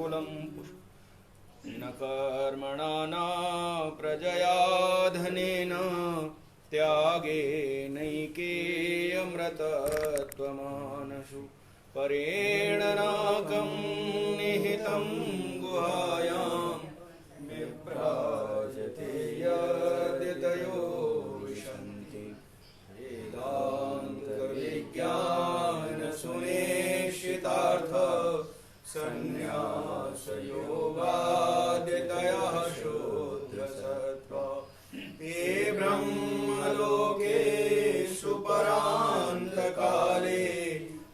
कुलं न कर्मणा न प्रजया धनेन त्यागेनैकेयमृतत्वमानसु परेण नाकं निहितं गुहायां विभ्राजते यद्यतयो विशन्ति वेदान्तविज्ञानसुनिश्चितार्थ संन्यासयोगादितयः शूद्रसत्त्वा ये ब्रह्मलोकेषु परान्तकाले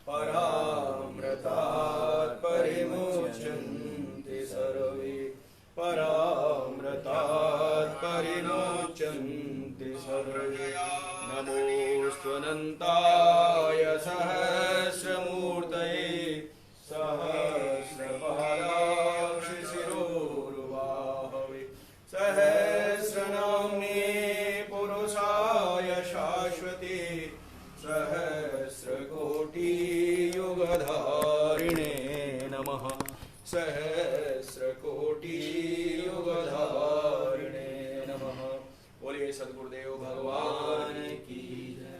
परामृतात् परिमुच्यन्ते सर्वे परामृतात् परिमुच्यन्ते सर्वे नमोऽस्त्वनन्ताय सहस्रमूर्तये सहस्रपादाक्षिशिरोरुबाहवे सहस्रनाम्ने पुरुषाय शाश्वते सहस्रकोटियुगधारिणे नमः सहस्रकोटियुगधारिणे नमः। बोलिए सद्गुरुदेव भगवान की जय।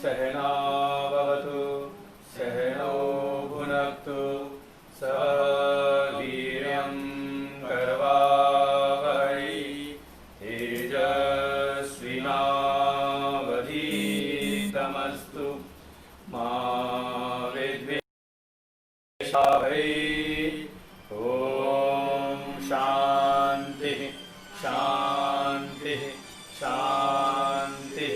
सहनावतु सहनौ भुनक्तु सह वीर्यं करवावहै तेजस्विनावधीतमस्तु मा विद्विषावहै। ॐ शान्तिः शान्तिः शान्तिः।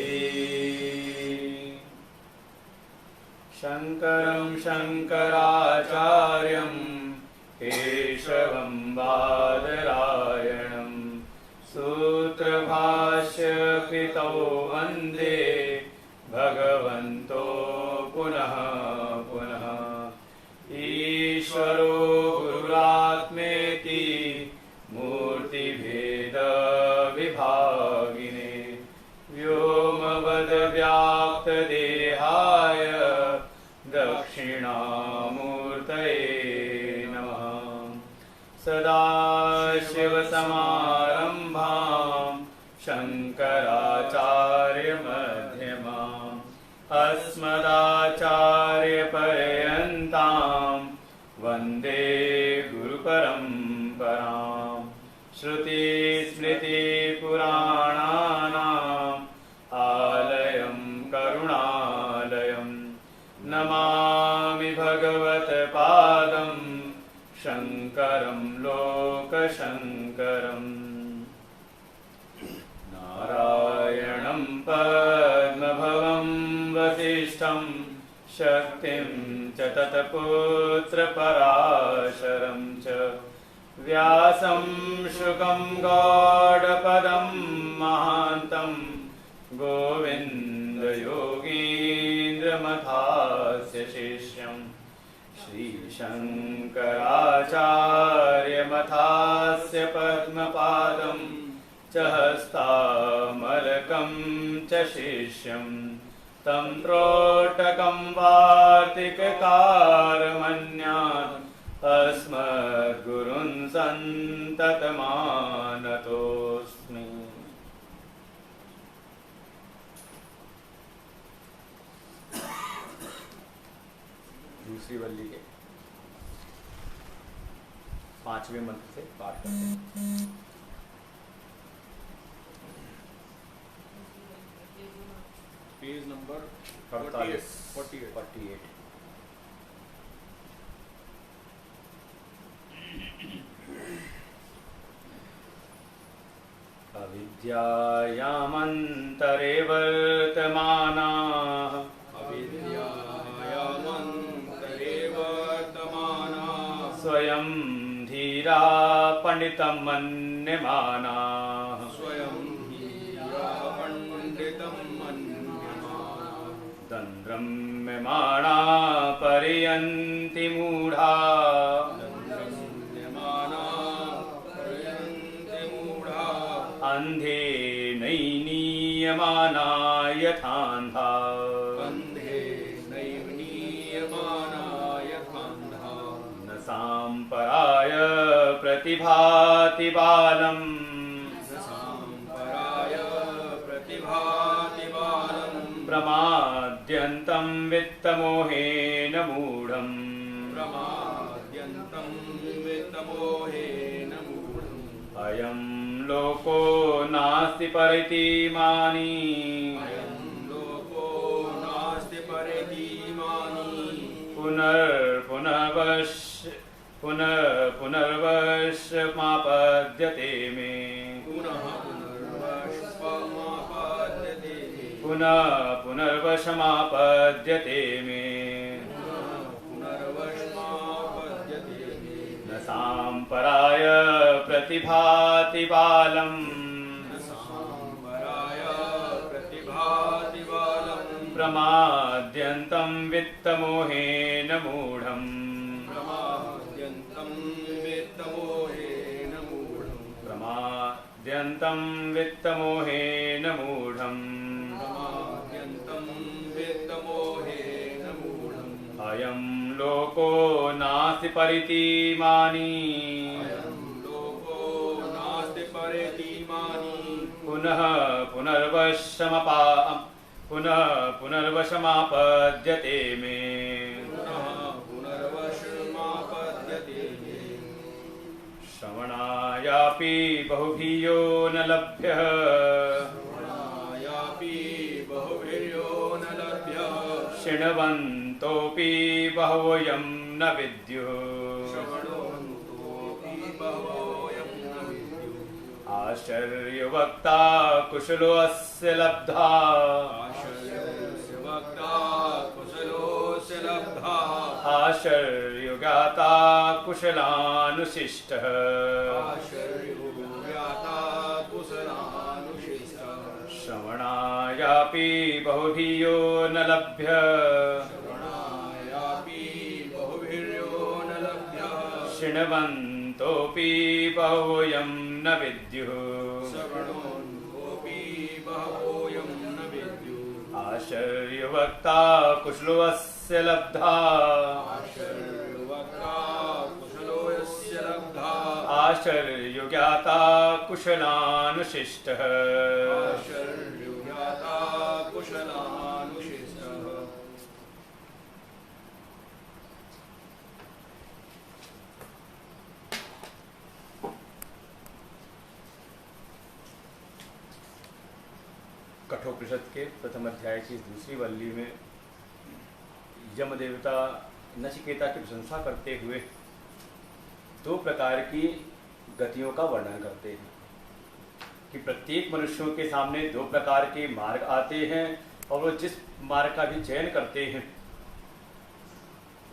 शङ्करं शङ्कराचार्यं केशवं बादरायणं सूत्रभाष्यकृतौ वन्दे भगवन्तो पुनः पुनः। ईश्वरो गुरुरात्मेति मूर्तिभेदविभागिने व्योमवद्व्याप्तदेहाय दक्षिणामूर्तये नमः। सदाशिवसमारम्भां शङ्कराचार्यमध्यमाम् अस्मदाचार्यपर्यन्तां वन्दे गुरुपरम्पराम्। श्रुतिस्मृतिपुराणानाम् आलयं करुणालयं नमामि भगवत्पादं शङ्करं लोकशङ्करम्। शङ्करम् नारायणं पद्मभवं वसिष्ठं शक्तिं च तत्पुत्रपराशरं च व्यासं शुकं गौडपदं महान्तं गोविन्दयोगीन्द्रमथास्य शिष्यं श्रीशङ्कराचार्यमथास्य पद्मपादं च हस्तामलकं च शिष्यं तं त्रोटकं वार्तिककारमन्यात् अस्मद्गुरुन् सन्ततमानतोऽस्मि। दूसरी वल्ली के 5वें मंत्र से पाठ करते हैं। Page number 48। अविद्यायामन्तरे वर्तमानाः स्वयं धीरा पण्डितं मन्यमानाः तन्द्रम्यमाणा पर्यन्ति मूढा अन्धे नैनीयमाना यथान्धा न साम्पराय प्रतिभाति बालम् प्रमाद्यन्तं वित्तमोहेन मूढम् अयं लोको नास्ति परितीमानि पुनर्वशमापद्यते मे पुनर्वशमापद्यते मे न साम्पराय प्रतिभाति बालम् प्रमाद्यन्तं वित्तमोहेन मूढम् प्रमाद्यन्तं वित्तमोहेन मूढम् अयं लोको नास्ति परितीमानि पुनर्वशमापद्यते मे श्रवणायापि बहुभियो न लभ्यः शृण्वन्तोऽपि बहवोऽयं न विद्युः आश्चर्यवक्ता कुशलोऽस्य लब्धा आश्चर्यज्ञाता कुशलानुशिष्टः श्रवणायापि बहुभियो न लभ्यः शृण्वन्तोऽपि बहवोऽयं न विद्युः आश्चर्यवक्ता कुशलोऽस्य लब्धा आश्चर्यज्ञाता कुशलानुशिष्टः कठोपनिषद के प्रथम अध्याय की दूसरी वल्ली में यम देवता नचिकेता की प्रशंसा करते हुए दो प्रकार की गतियों का वर्णन करते हैं कि प्रत्येक मनुष्यों के सामने दो प्रकार के मार्ग आते हैं और वो जिस मार्ग का भी चयन करते हैं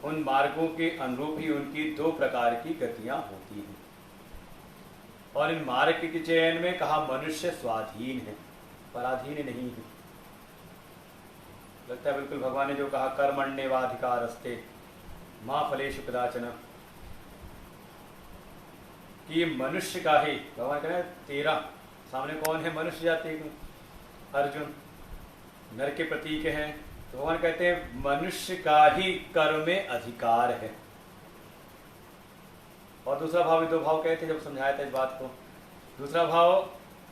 उन मार्गों के अनुरूप ही उनकी दो प्रकार की गतियां होती हैं। और इन मार्ग के चयन में कहा मनुष्य स्वाधीन है, पराधीन नहीं है। लगता है बिल्कुल भगवान ने जो कहा कर्मण्येवाधिकारस्ते मां फलेषु कदाचन, कि मनुष्य का ही, भगवान कह रहे हैं तेरा, सामने कौन है? मनुष्य जाति में अर्जुन नर के प्रतीक हैं। तो भगवान कहते हैं मनुष्य का ही कर्म में अधिकार है। और दूसरा भाव भी दो भाव कहे थे जब समझाया था इस बात को। दूसरा भाव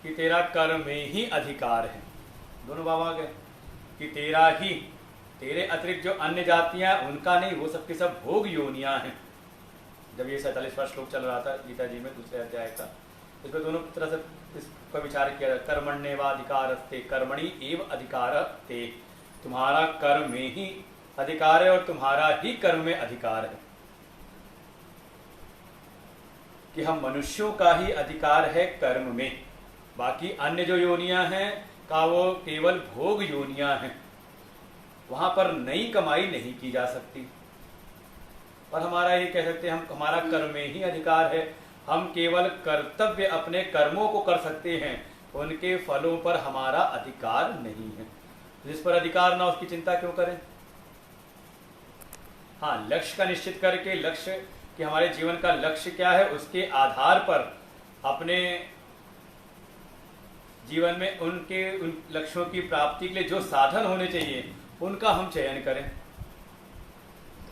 कि तेरा कर्म में ही अधिकार है, दोनों भाव आ गए कि तेरा ही, तेरे अतिरिक्त जो अन्य जातियां उनका नहीं, वो सबके सब भोग योनियां हैं। जब ये 47वां श्लोक चल रहा था गीता जी में दूसरे अध्याय का, इसमें दोनों तरह से इसका विचार किया। कर्मण्येवाधिकारस्ते, कर्मणि एव अधिकारस्ते, तुम्हारा कर्म में ही अधिकार है और तुम्हारा ही कर्म में अधिकार है। कि हम मनुष्यों का ही अधिकार है कर्म में, बाकी अन्य जो योनियां हैं का वो केवल भोग योनियां हैं, वहां पर नई कमाई नहीं की जा सकती। और हमारा ये कह सकते हैं हम, हमारा कर्म में ही अधिकार है, हम केवल कर्तव्य अपने कर्मों को कर सकते हैं, उनके फलों पर हमारा अधिकार नहीं है। जिस पर अधिकार ना उसकी चिंता क्यों करें। हाँ, लक्ष्य का निश्चित करके, लक्ष्य कि हमारे जीवन का लक्ष्य क्या है, उसके आधार पर अपने जीवन में उन लक्ष्यों की प्राप्ति के लिए जो साधन होने चाहिए उनका हम चयन करें।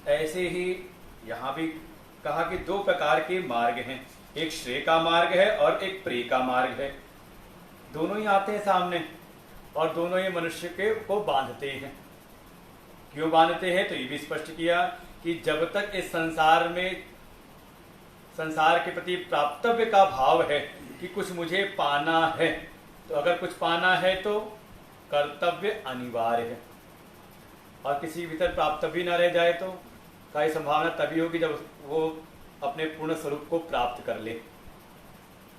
ऐसे ही यहाँ भी कहा कि दो प्रकार के मार्ग हैं, एक श्रेय का मार्ग है और एक प्रेय का मार्ग है। दोनों ही आते हैं सामने और दोनों ही मनुष्य को बांधते हैं। क्यों बांधते हैं? तो ये भी स्पष्ट किया कि जब तक इस संसार में, संसार के प्रति प्राप्तव्य का भाव है कि कुछ मुझे पाना है, तो अगर कुछ पाना है तो कर्तव्य अनिवार्य है। और किसी भीतर प्राप्तव्य न रह जाए तो का संभावना तभी होगी जब वो अपने पूर्ण स्वरूप को प्राप्त कर ले।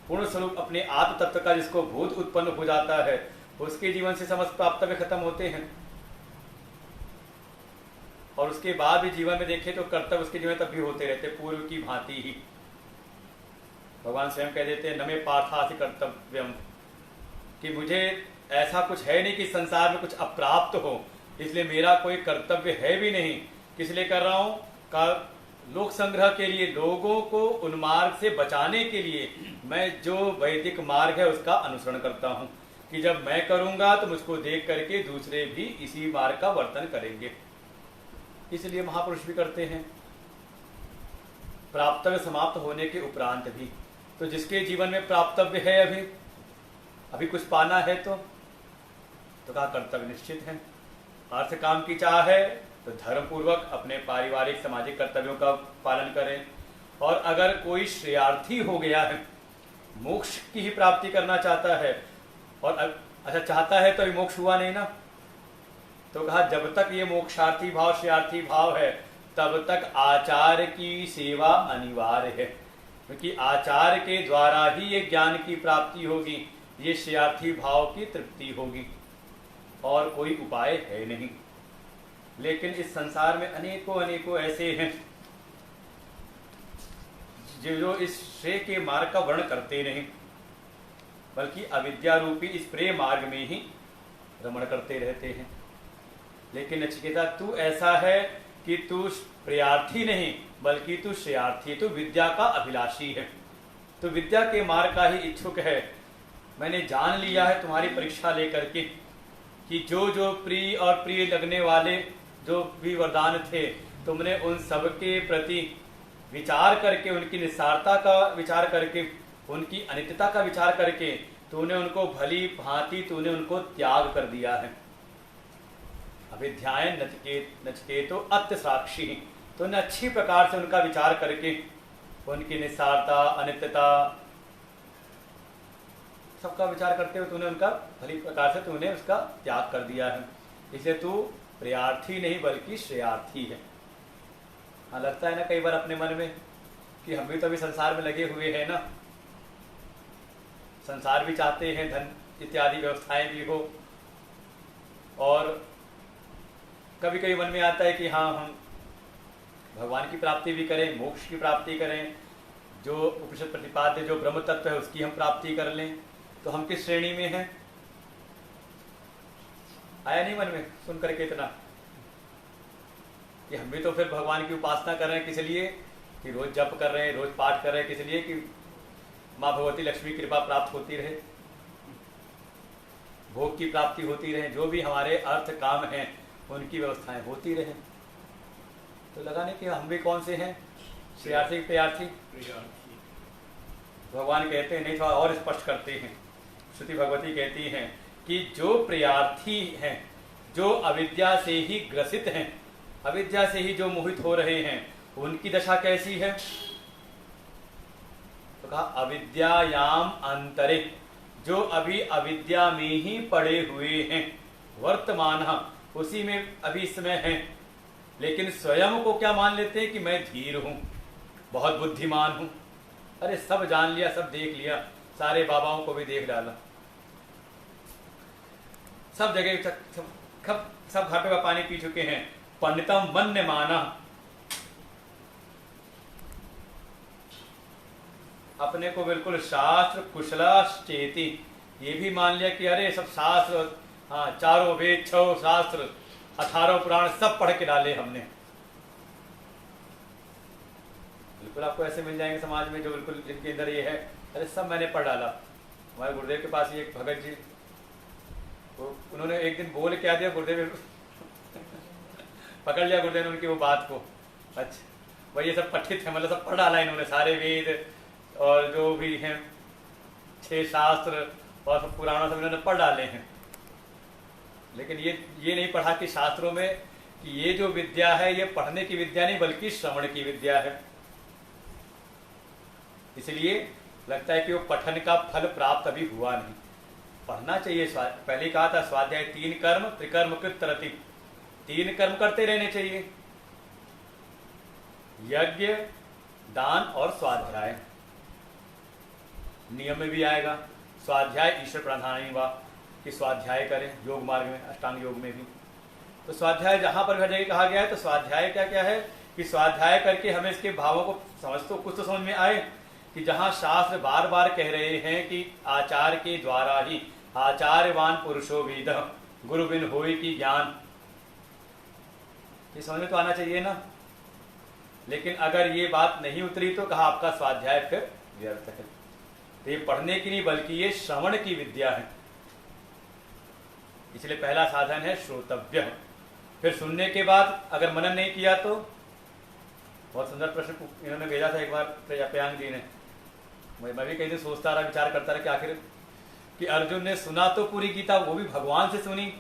पूर्ण स्वरूप अपने आत्म तत्व का जिसको बोध उत्पन्न हो जाता है, उसके जीवन से समस्त प्राप्तव्य खत्म होते हैं। और उसके बाद भी जीवन में देखें तो कर्तव्य उसके जीवन तब भी होते रहते, पूर्व की भांति ही। भगवान स्वयं कह देते हैं न मे पार्थासि कर्तव्यम, कि मुझे ऐसा कुछ है नहीं कि संसार में कुछ अप्राप्त हो, इसलिए मेरा कोई कर्तव्य है भी नहीं। किस लिए कर रहा हूं? का लोक संग्रह के लिए, लोगों को उन्मार्ग से बचाने के लिए मैं जो वैदिक मार्ग है उसका अनुसरण करता हूं, कि जब मैं करूंगा तो मुझको देख करके दूसरे भी इसी मार्ग का वर्तन करेंगे। इसलिए महापुरुष भी करते हैं प्राप्तव्य समाप्त होने के उपरांत भी। तो जिसके जीवन में प्राप्तव्य है, अभी कुछ पाना है तो कहा कर्तव्य निश्चित है। अर्थ काम की चाह है तो धर्म पूर्वक अपने पारिवारिक सामाजिक कर्तव्यों का पालन करें। और अगर कोई श्रेयार्थी हो गया है, मोक्ष की ही प्राप्ति करना चाहता है, और अच्छा चाहता है तो मोक्ष हुआ नहीं ना, तो कहा जब तक ये मोक्षार्थी भाव, श्रेयार्थी भाव है, तब तक आचार्य की सेवा अनिवार्य है। क्योंकि आचार्य के द्वारा ही ये ज्ञान की प्राप्ति होगी, ये श्रेयार्थी भाव की तृप्ति होगी, और कोई उपाय है नहीं। लेकिन इस संसार में अनेकों अनेकों ऐसे हैं जो इस श्रेय के मार्ग का वर्णन करते नहीं, बल्कि अविद्या रूपी इस प्रेय मार्ग में ही रमण करते रहते हैं। लेकिन नचिकेता, तू ऐसा है कि तू प्रियार्थी नहीं बल्कि तू श्रेयार्थी, तू विद्या का अभिलाषी है, तो विद्या के मार्ग का ही इच्छुक है। मैंने जान लिया है तुम्हारी परीक्षा लेकर के कि जो जो प्रिय और प्रिय लगने वाले जो भी वरदान थे, तुमने उन सब के प्रति विचार करके, उनकी निस्सारता का विचार करके, उनकी अनित्यता का विचार करके तूने उनको भली भांति तूने उनको त्याग कर दिया है। अभिध्यायन नचिकेतो अत्य साक्षी, तूने अच्छी प्रकार से उनका विचार करके उनकी निस्सारता, अनित्यता सबका विचार करते हुए तूने उनका भली प्रकार से तूने उसका त्याग कर दिया है। इसलिए तू प्रियार्थी नहीं बल्कि श्रेयार्थी है। हाँ, लगता है ना कई बार अपने मन में कि हम भी तो अभी संसार में लगे हुए हैं ना, संसार भी चाहते हैं, धन इत्यादि व्यवस्थाएं भी हो, और कभी कभी मन में आता है कि हाँ हम भगवान की प्राप्ति भी करें, मोक्ष की प्राप्ति करें, जो उपनिषद प्रतिपाद्य जो ब्रह्म तत्व है उसकी हम प्राप्ति कर लें, तो हम किस श्रेणी में हैं? आया नहीं मन में सुन करके इतना कि हम भी तो फिर भगवान की उपासना कर रहे हैं, किस लिए? कि रोज जप कर रहे हैं, रोज पाठ कर रहे हैं, किस लिए? कि माँ भगवती लक्ष्मी की कृपा प्राप्त होती रहे, भोग की प्राप्ति होती रहे, जो भी हमारे अर्थ काम हैं उनकी व्यवस्थाएं होती रहे। तो लगा नहीं कि हम भी कौन से हैं, श्रेयार्थी प्रियार्थी? भगवान कहते हैं, नहीं थोड़ा और स्पष्ट करते हैं, श्रुति भगवती कहती हैं कि जो प्रियार्थी हैं, जो अविद्या से ही ग्रसित हैं, अविद्या से ही जो मोहित हो रहे हैं, उनकी दशा कैसी है? तो कहा अविद्यायाम अंतरे, जो अभी अविद्या में ही पड़े हुए हैं, वर्तमान उसी में अभी इस समय हैं, लेकिन स्वयं को क्या मान लेते हैं कि मैं धीर हूं, बहुत बुद्धिमान हूं, अरे सब जान लिया, सब देख लिया, सारे बाबाओं को भी देख डाला, सब जगह सब घाटों का पानी पी चुके हैं, पंडितम मन्य माना, अपने को बिल्कुल शास्त्र कुशलाश्चेति, ये भी मान लिया कि अरे सब शास्त्र, हाँ चारों वेद, 6 शास्त्र, 18 पुराण सब पढ़ के डाले हमने। बिल्कुल आपको ऐसे मिल जाएंगे समाज में जो बिल्कुल जिनके अंदर ये है, अरे सब मैंने पढ़ डाला। हमारे गुरुदेव के पास एक भगत जी, तो उन्होंने एक दिन बोल क्या दिया, गुरुदेव पकड़ लिया गुरुदेव ने उनकी वो बात को, अच्छा भाई ये सब पठित है, मतलब सब पढ़ डाला इन्होंने, सारे वेद और जो भी हैं 6 शास्त्र और सब पुराणों सब इन्होंने पढ़ डाले हैं, लेकिन ये नहीं पढ़ा कि शास्त्रों में कि ये जो विद्या है ये पढ़ने की विद्या नहीं बल्कि श्रवण की विद्या है। इसलिए लगता है कि वो पठन का फल प्राप्त अभी हुआ नहीं। पढ़ना चाहिए, पहले कहा था स्वाध्याय 3 कर्म त्रिकर्म कृत तरति, 3 कर्म करते रहने चाहिए, यज्ञ, दान और स्वाध्याय। नियम में भी आएगा स्वाध्याय ईश्वर प्रधान हुआ कि स्वाध्याय करें, योग मार्ग में, अष्टांग योग में भी। तो स्वाध्याय जहां पर हर जगह कहा गया है, तो स्वाध्याय क्या क्या है कि स्वाध्याय करके हमें इसके भावों को समझ तो कुछ तो समझ में आए कि जहां शास्त्र बार बार कह रहे हैं कि आचार के द्वारा ही आचार्यवान पुरुषो वेद, गुरु बिन होई की ज्ञान, ये समझ में तो आना चाहिए ना। लेकिन अगर ये बात नहीं उतरी तो कहा आपका स्वाध्याय फिर व्यर्थ है। तो ये पढ़ने की नहीं बल्कि ये श्रवण की विद्या है। इसलिए पहला साधन है श्रोतव्य। फिर सुनने के बाद अगर मनन नहीं किया तो, बहुत सुंदर प्रश्न इन्होंने भेजा था एक बार प्रियांक जी ने, मैं भी कई दिन सोचता रहा, विचार करता रहा कि आखिर कि अर्जुन ने सुना तो पूरी गीता, वो भी भगवान से सुनी,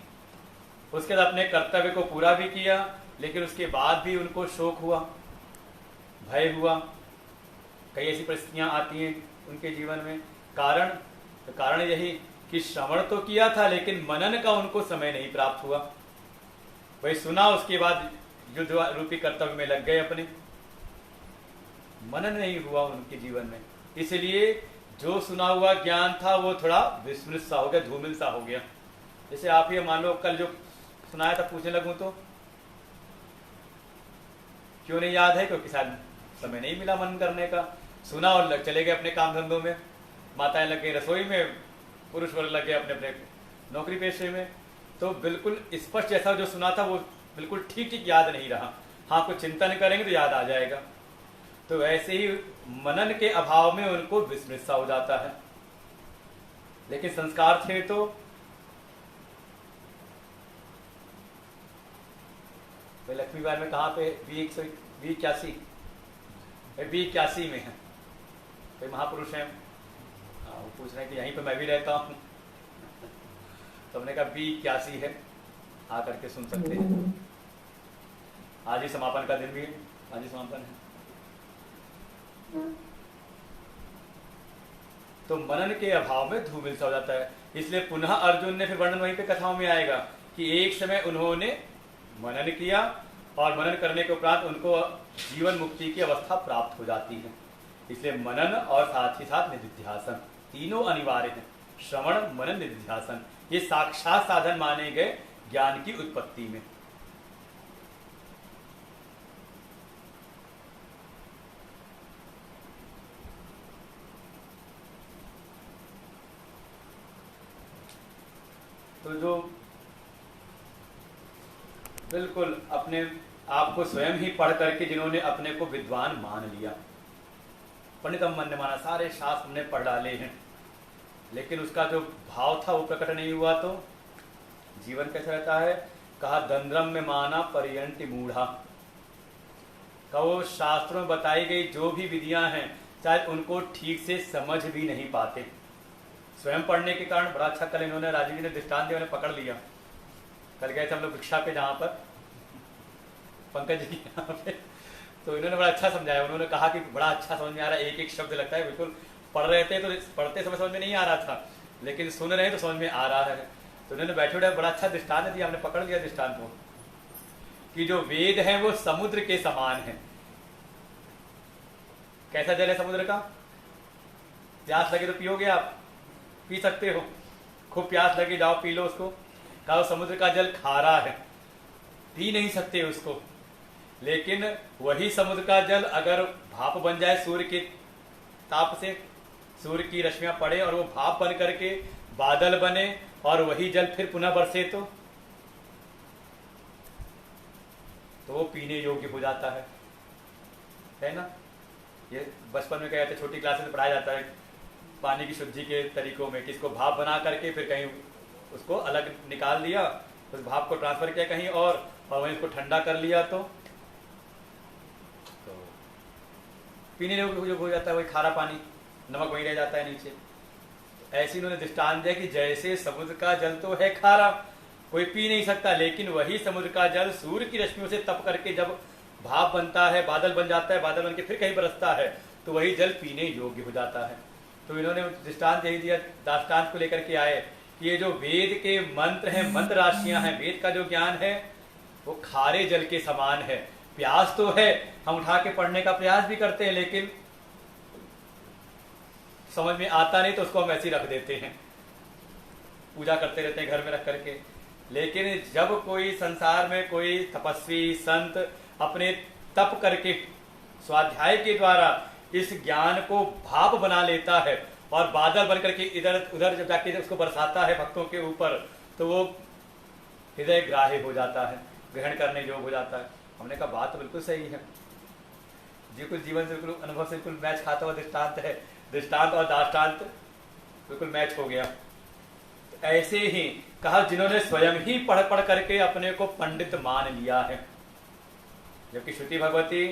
उसके बाद अपने कर्तव्य को पूरा भी किया, लेकिन उसके बाद भी उनको शोक हुआ, भय हुआ, कई ऐसी परिस्थितियां आती हैं उनके जीवन में। कारण यही कि श्रवण तो किया था लेकिन मनन का उनको समय नहीं प्राप्त हुआ। वही सुना, उसके बाद युद्ध रूपी कर्तव्य में लग गए अपने, मनन नहीं हुआ उनके जीवन में। इसलिए जो सुना हुआ ज्ञान था वो थोड़ा विस्मृत सा हो गया, धूमिल सा हो गया। जैसे आप ही मान लो कल जो सुनाया था पूछने लगूं तो क्यों नहीं याद है, क्योंकि शायद समय नहीं मिला मनन करने का। सुना और चले गए अपने काम धंधों में, माताएं लग गई रसोई में, पुरुष वर्ग लग गए अपने अपने नौकरी पेशे में। तो बिल्कुल स्पष्ट जैसा जो सुना था वो बिल्कुल ठीक ठीक याद नहीं रहा। हाँ, कुछ चिंतन करेंगे तो याद आ जाएगा। तो वैसे ही मनन के अभाव में उनको विस्मृत सा हो जाता है। लेकिन संस्कार थे तो लक्ष्मी बार में कहाँ पे B81 में है, कोई महापुरुष हैं, वो पूछ रहे हैं कि यहीं पे मैं भी रहता हूँ। तो हमने कहा B81 है, आ करके सुन सकते हैं। आज ही समापन का दिन भी है, आज ही समापन है। तो मनन के अभाव में धूमिल सा हो जाता है। इसलिए पुनः अर्जुन ने फिर वर्णन वहीं पे कथाओं में आएगा कि एक समय उन्होंने मनन किया और मनन करने के उपरांत उनको जीवन मुक्ति की अवस्था प्राप्त हो जाती है। इसलिए मनन और साथ ही साथ निधिध्यासन, तीनों अनिवार्य हैं। श्रवण, मनन, निधिध्यासन, ये साक्षात साधन माने गए ज्ञान की उत्पत्ति में। तो जो बिल्कुल अपने आप को स्वयं ही पढ़ करके जिन्होंने अपने को विद्वान मान लिया, पंडितम मन माना, सारे शास्त्र हमने पढ़ डाले हैं, लेकिन उसका जो भाव था वो प्रकट नहीं हुआ, तो जीवन कैसा रहता है। कहा दंद्रम में माना पर्यंति मूढ़ा, का वो शास्त्रों में बताई गई जो भी विधियां हैं शायद उनको ठीक से समझ भी नहीं पाते। स्वयं पढ़ने के कारण बड़ा अच्छा, कल इन्होंने राजीव जी ने दृष्टांत दिया, उन्हें पकड़ लिया। कल गए थे हम लोग भिक्षा पे, जहाँ पर पंकज जी यहाँ पे, तो इन्होंने बड़ा अच्छा समझाया। उन्होंने कहा कि बड़ा अच्छा समझ में आ रहा है, एक एक शब्द लगता है बिल्कुल पढ़ रहे थे तो पढ़ते समय समझ में नहीं आ रहा था, लेकिन सुन रहे हैं तो समझ में आ रहा है। तो उन्होंने बैठे बैठे बड़ा अच्छा दृष्टांत दिया, हमने पकड़ लिया दृष्टांत को, कि जो वेद है वो समुद्र के समान है। कैसा जल है समुद्र का? प्यास लगे तो पियोगे आप? पी सकते हो। खूब प्यास लगे, जाओ पी लो उसको। कहा समुद्र का जल खारा है, पी नहीं सकते उसको। लेकिन वही समुद्र का जल अगर भाप बन जाए सूर्य के ताप से, सूर्य की रश्मियां पड़े और वो भाप बन करके बादल बने और वही जल फिर पुनः बरसे, तो वो पीने योग्य हो जाता है ना। ये बचपन में क्या कहते, छोटी क्लासेस में पढ़ाया जाता है पानी की शुद्धि के तरीकों में, कि इसको भाप बना करके फिर कहीं उसको अलग निकाल दिया, उस भाप को ट्रांसफर किया कहीं और वहीं इसको ठंडा कर लिया, तो पीने योग्य हो जाता है। वही खारा पानी, नमक वहीं रह जाता है नीचे। तो ऐसे इन्होंने दृष्टांत दिया कि जैसे समुद्र का जल तो है खारा, कोई पी नहीं सकता, लेकिन वही समुद्र का जल सूर्य की रश्मियों से तप करके जब भाप बनता है, बादल बन जाता है, बादल बन के फिर कहीं बरसता है, तो वही जल पीने योग्य हो जाता है। तो इन्होंने दृष्टांत यही दिया, दाष्टान्त को लेकर के आए कि ये जो वेद के मंत्र हैं, मंत्र राशियां हैं, वेद का जो ज्ञान है वो खारे जल के समान है। प्यास तो है, हम उठा के पढ़ने का प्रयास भी करते हैं, लेकिन समझ में आता नहीं तो उसको हम ऐसे ही रख देते हैं, पूजा करते रहते हैं घर में रख करके। लेकिन जब कोई संसार में कोई तपस्वी संत अपने तप करके स्वाध्याय के द्वारा इस ज्ञान को भाप बना लेता है और बादल बन करके इधर उधर जब जाके उसको बरसाता है भक्तों के ऊपर, तो वो हृदय ग्राह्य हो जाता है, ग्रहण करने योग्य हो जाता है। हमने कहा बात तो बिल्कुल सही है जी, कुछ जीवन से बिल्कुल अनुभव से बिल्कुल मैच खाता हुआ दृष्टांत है, दृष्टांत और दाष्टांत बिल्कुल मैच हो गया। तो ऐसे ही कहा जिन्होंने स्वयं ही पढ़ पढ़ करके अपने को पंडित मान लिया है, जबकि श्रुति भगवती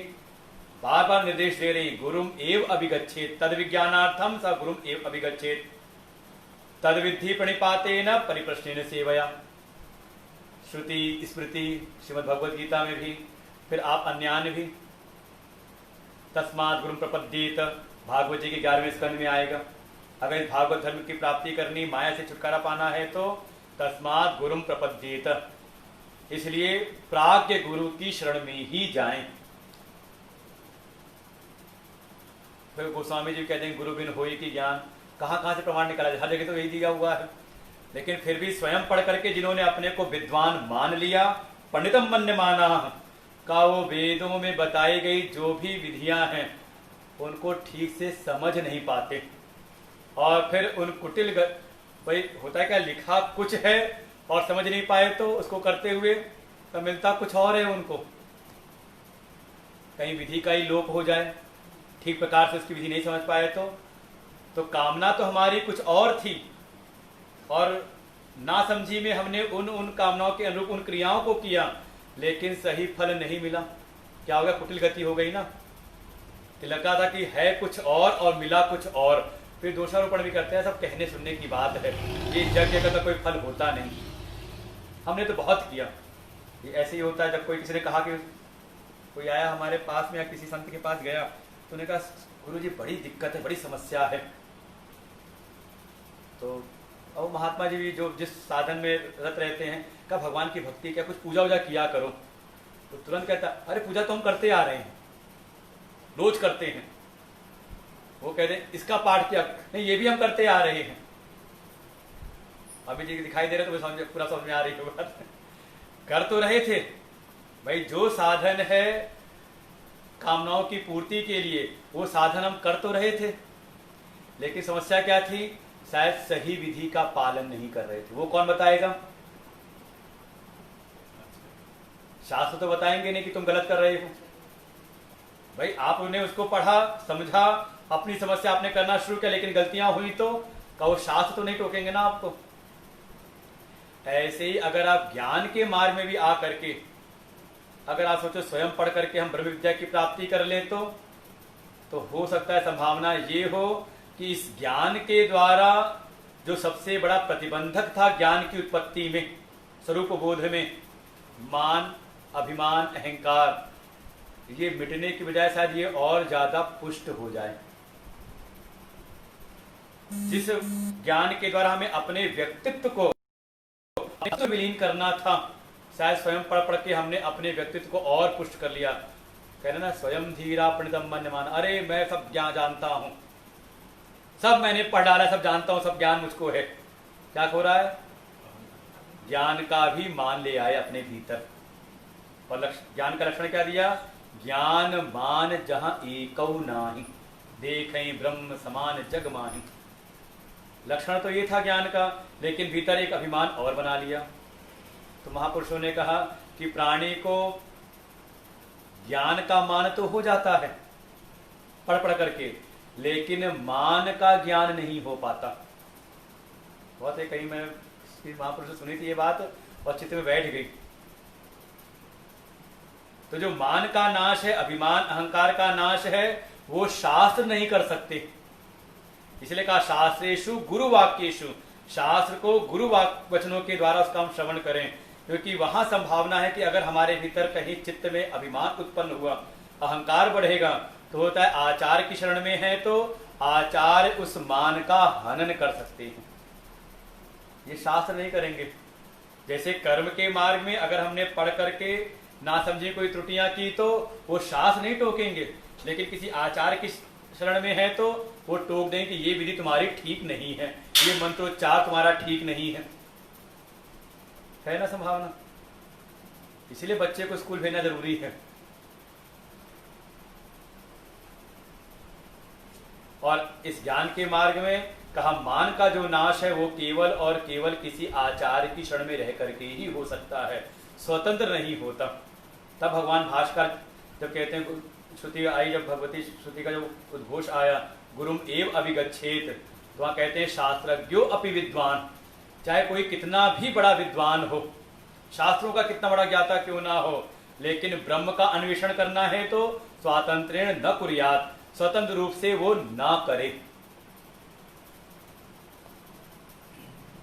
बार बार निर्देश दे रही, गुरुम एव अभिगच्छेत तद विज्ञानार्थम स गुरुम एव अभिगच्छेत तद विद्धि प्रणिपातेन परिप्रश्नेन सेवया। श्रुति स्मृति श्रीमद् भगवद गीता में भी, फिर आप अन्यान्य भी, तस्मात् गुरुम प्रपद्येत भागवत जी के 11वें स्कंद में आएगा। अगर इस भागवत धर्म की प्राप्ति करनी, माया से छुटकारा पाना है तो तस्मात् गुरुम प्रपद्येत, इसलिए प्राज्ञ गुरु की शरण में ही जाएं। फिर गोस्वामी जी कहते हैं गुरु बिन होई की ज्ञान, कहाँ से प्रमाण निकाला जाए, हर जगह तो यही दिया हुआ है। लेकिन फिर भी स्वयं पढ़ करके जिन्होंने अपने को विद्वान मान लिया, पंडितम मन्य माना, का वो वेदों में बताई गई जो भी विधियां हैं उनको ठीक से समझ नहीं पाते, और फिर उन कुटिल भाई होता है क्या, लिखा कुछ है और समझ नहीं पाए तो उसको करते हुए तो मिलता कुछ और है उनको। कहीं विधि का ही लोप हो जाए, ठीक प्रकार से उसकी विधि नहीं समझ पाए तो कामना तो हमारी कुछ और थी, और ना समझी में हमने उन कामनाओं के अनुरूप उन क्रियाओं को किया, लेकिन सही फल नहीं मिला। क्या हो गया, कुटिल गति हो गई ना। लगा था कि है कुछ और मिला कुछ और, फिर दोषारोपण भी करते हैं। सब कहने सुनने की बात है, ये जग जगह का कोई फल होता नहीं। हमने तो बहुत किया, ये ऐसे ही होता है। जब कोई किसी ने कहा कि कोई आया हमारे पास में या किसी संत के पास गया, तो उन्होंने कहा गुरुजी बड़ी दिक्कत है, बड़ी समस्या है। तो अब महात्मा जी भी जो जिस साधन में रत रहते हैं, कहा भगवान की भक्ति क्या, कुछ पूजा वूजा किया करो। तो तुरंत कहता अरे पूजा तो हम करते आ रहे हैं, रोज करते हैं। वो कहते इसका पाठ किया, नहीं ये भी हम करते आ रहे हैं। अभी जी दिखाई दे रहे तो समझ पूरा समझ में आ रही है बात। कर तो रहे थे भाई, जो साधन है कामनाओं की पूर्ति के लिए वो साधन हम कर तो रहे थे, लेकिन समस्या क्या थी, शायद सही विधि का पालन नहीं कर रहे थे। वो कौन बताएगा? शास्त्र तो बताएंगे नहीं कि तुम गलत कर रहे हो। भाई आपने उसको पढ़ा समझा, अपनी समस्या आपने करना शुरू किया, लेकिन गलतियां हुई तो वो शास्त्र तो नहीं टोकेंगे ना आपको। ऐसे ही अगर आप ज्ञान के मार्ग में भी आ करके अगर आप सोचो स्वयं पढ़ करके हम ब्रह्म विद्या की प्राप्ति कर लें तो हो सकता है संभावना ये हो कि इस ज्ञान के द्वारा जो सबसे बड़ा प्रतिबंधक था ज्ञान की उत्पत्ति में, स्वरूप बोध में, मान, अभिमान, अहंकार, ये मिटने की बजाय शायद ये और ज्यादा पुष्ट हो जाए। जिस ज्ञान के द्वारा हमें अपने व्यक्तित्व को विलीन करना था, शायद स्वयं पढ़ पढ़ के हमने अपने व्यक्तित्व को और पुष्ट कर लिया। कहना ना स्वयं धीरा प्रणितम मन्यमान, अरे मैं सब ज्ञान जानता हूं, सब मैंने पढ़ डाला, सब जानता हूं, सब ज्ञान मुझको है। क्या हो रहा है? ज्ञान का भी मान ले आए अपने भीतर। और ज्ञान का लक्षण क्या दिया? ज्ञान मान जहां एकौ नाही, देखें ब्रह्म समान जग माही। लक्षण तो ये था ज्ञान का, लेकिन भीतर एक अभिमान और बना लिया। तो महापुरुषों ने कहा कि प्राणी को ज्ञान का मान तो हो जाता है पढ़ पढ़ करके, लेकिन मान का ज्ञान नहीं हो पाता। बहुत है, कहीं मैं महापुरुष से सुनी थी ये बात और चित्त में बैठ गई। तो जो मान का नाश है, अभिमान अहंकार का नाश है, वो शास्त्र नहीं कर सकते। इसलिए कहा शास्त्रेषु गुरु वाक्येषु, शास्त्र को गुरु वचनों के द्वारा उसका हम श्रवण करें, क्योंकि वहां संभावना है कि अगर हमारे भीतर कहीं चित्त में अभिमान उत्पन्न हुआ, अहंकार बढ़ेगा, तो होता है आचार की शरण में है तो आचार उस मान का हनन कर सकते हैं। ये शास्त्र नहीं करेंगे। जैसे कर्म के मार्ग में अगर हमने पढ़ करके ना समझी कोई त्रुटियां की तो वो शास्त्र नहीं टोकेंगे, लेकिन किसी आचार की शरण में है तो वो टोक दें कि ये विधि तुम्हारी ठीक नहीं है, ये मंत्रोच्चार तुम्हारा ठीक नहीं है ना संभावना। इसीलिए बच्चे को स्कूल भेजना जरूरी है। और इस ज्ञान के मार्ग में कहा मान का जो नाश है वो केवल और केवल किसी आचार्य की शरण में रह करके ही हो सकता है, स्वतंत्र नहीं होता। तब भगवान भास्कर जब कहते हैं, श्रुति आई, जब भगवती श्रुति का जो उद्घोष आया, गुरुम एव अभिगच्छेत, तो वहां कहते हैं शास्त्रज्ञो अपि विद्वान, चाहे कोई कितना भी बड़ा विद्वान हो, शास्त्रों का कितना बड़ा ज्ञाता क्यों ना हो, लेकिन ब्रह्म का अन्वेषण करना है तो स्वातंत्र्येण न कुर्यात्, स्वतंत्र रूप से वो ना करे।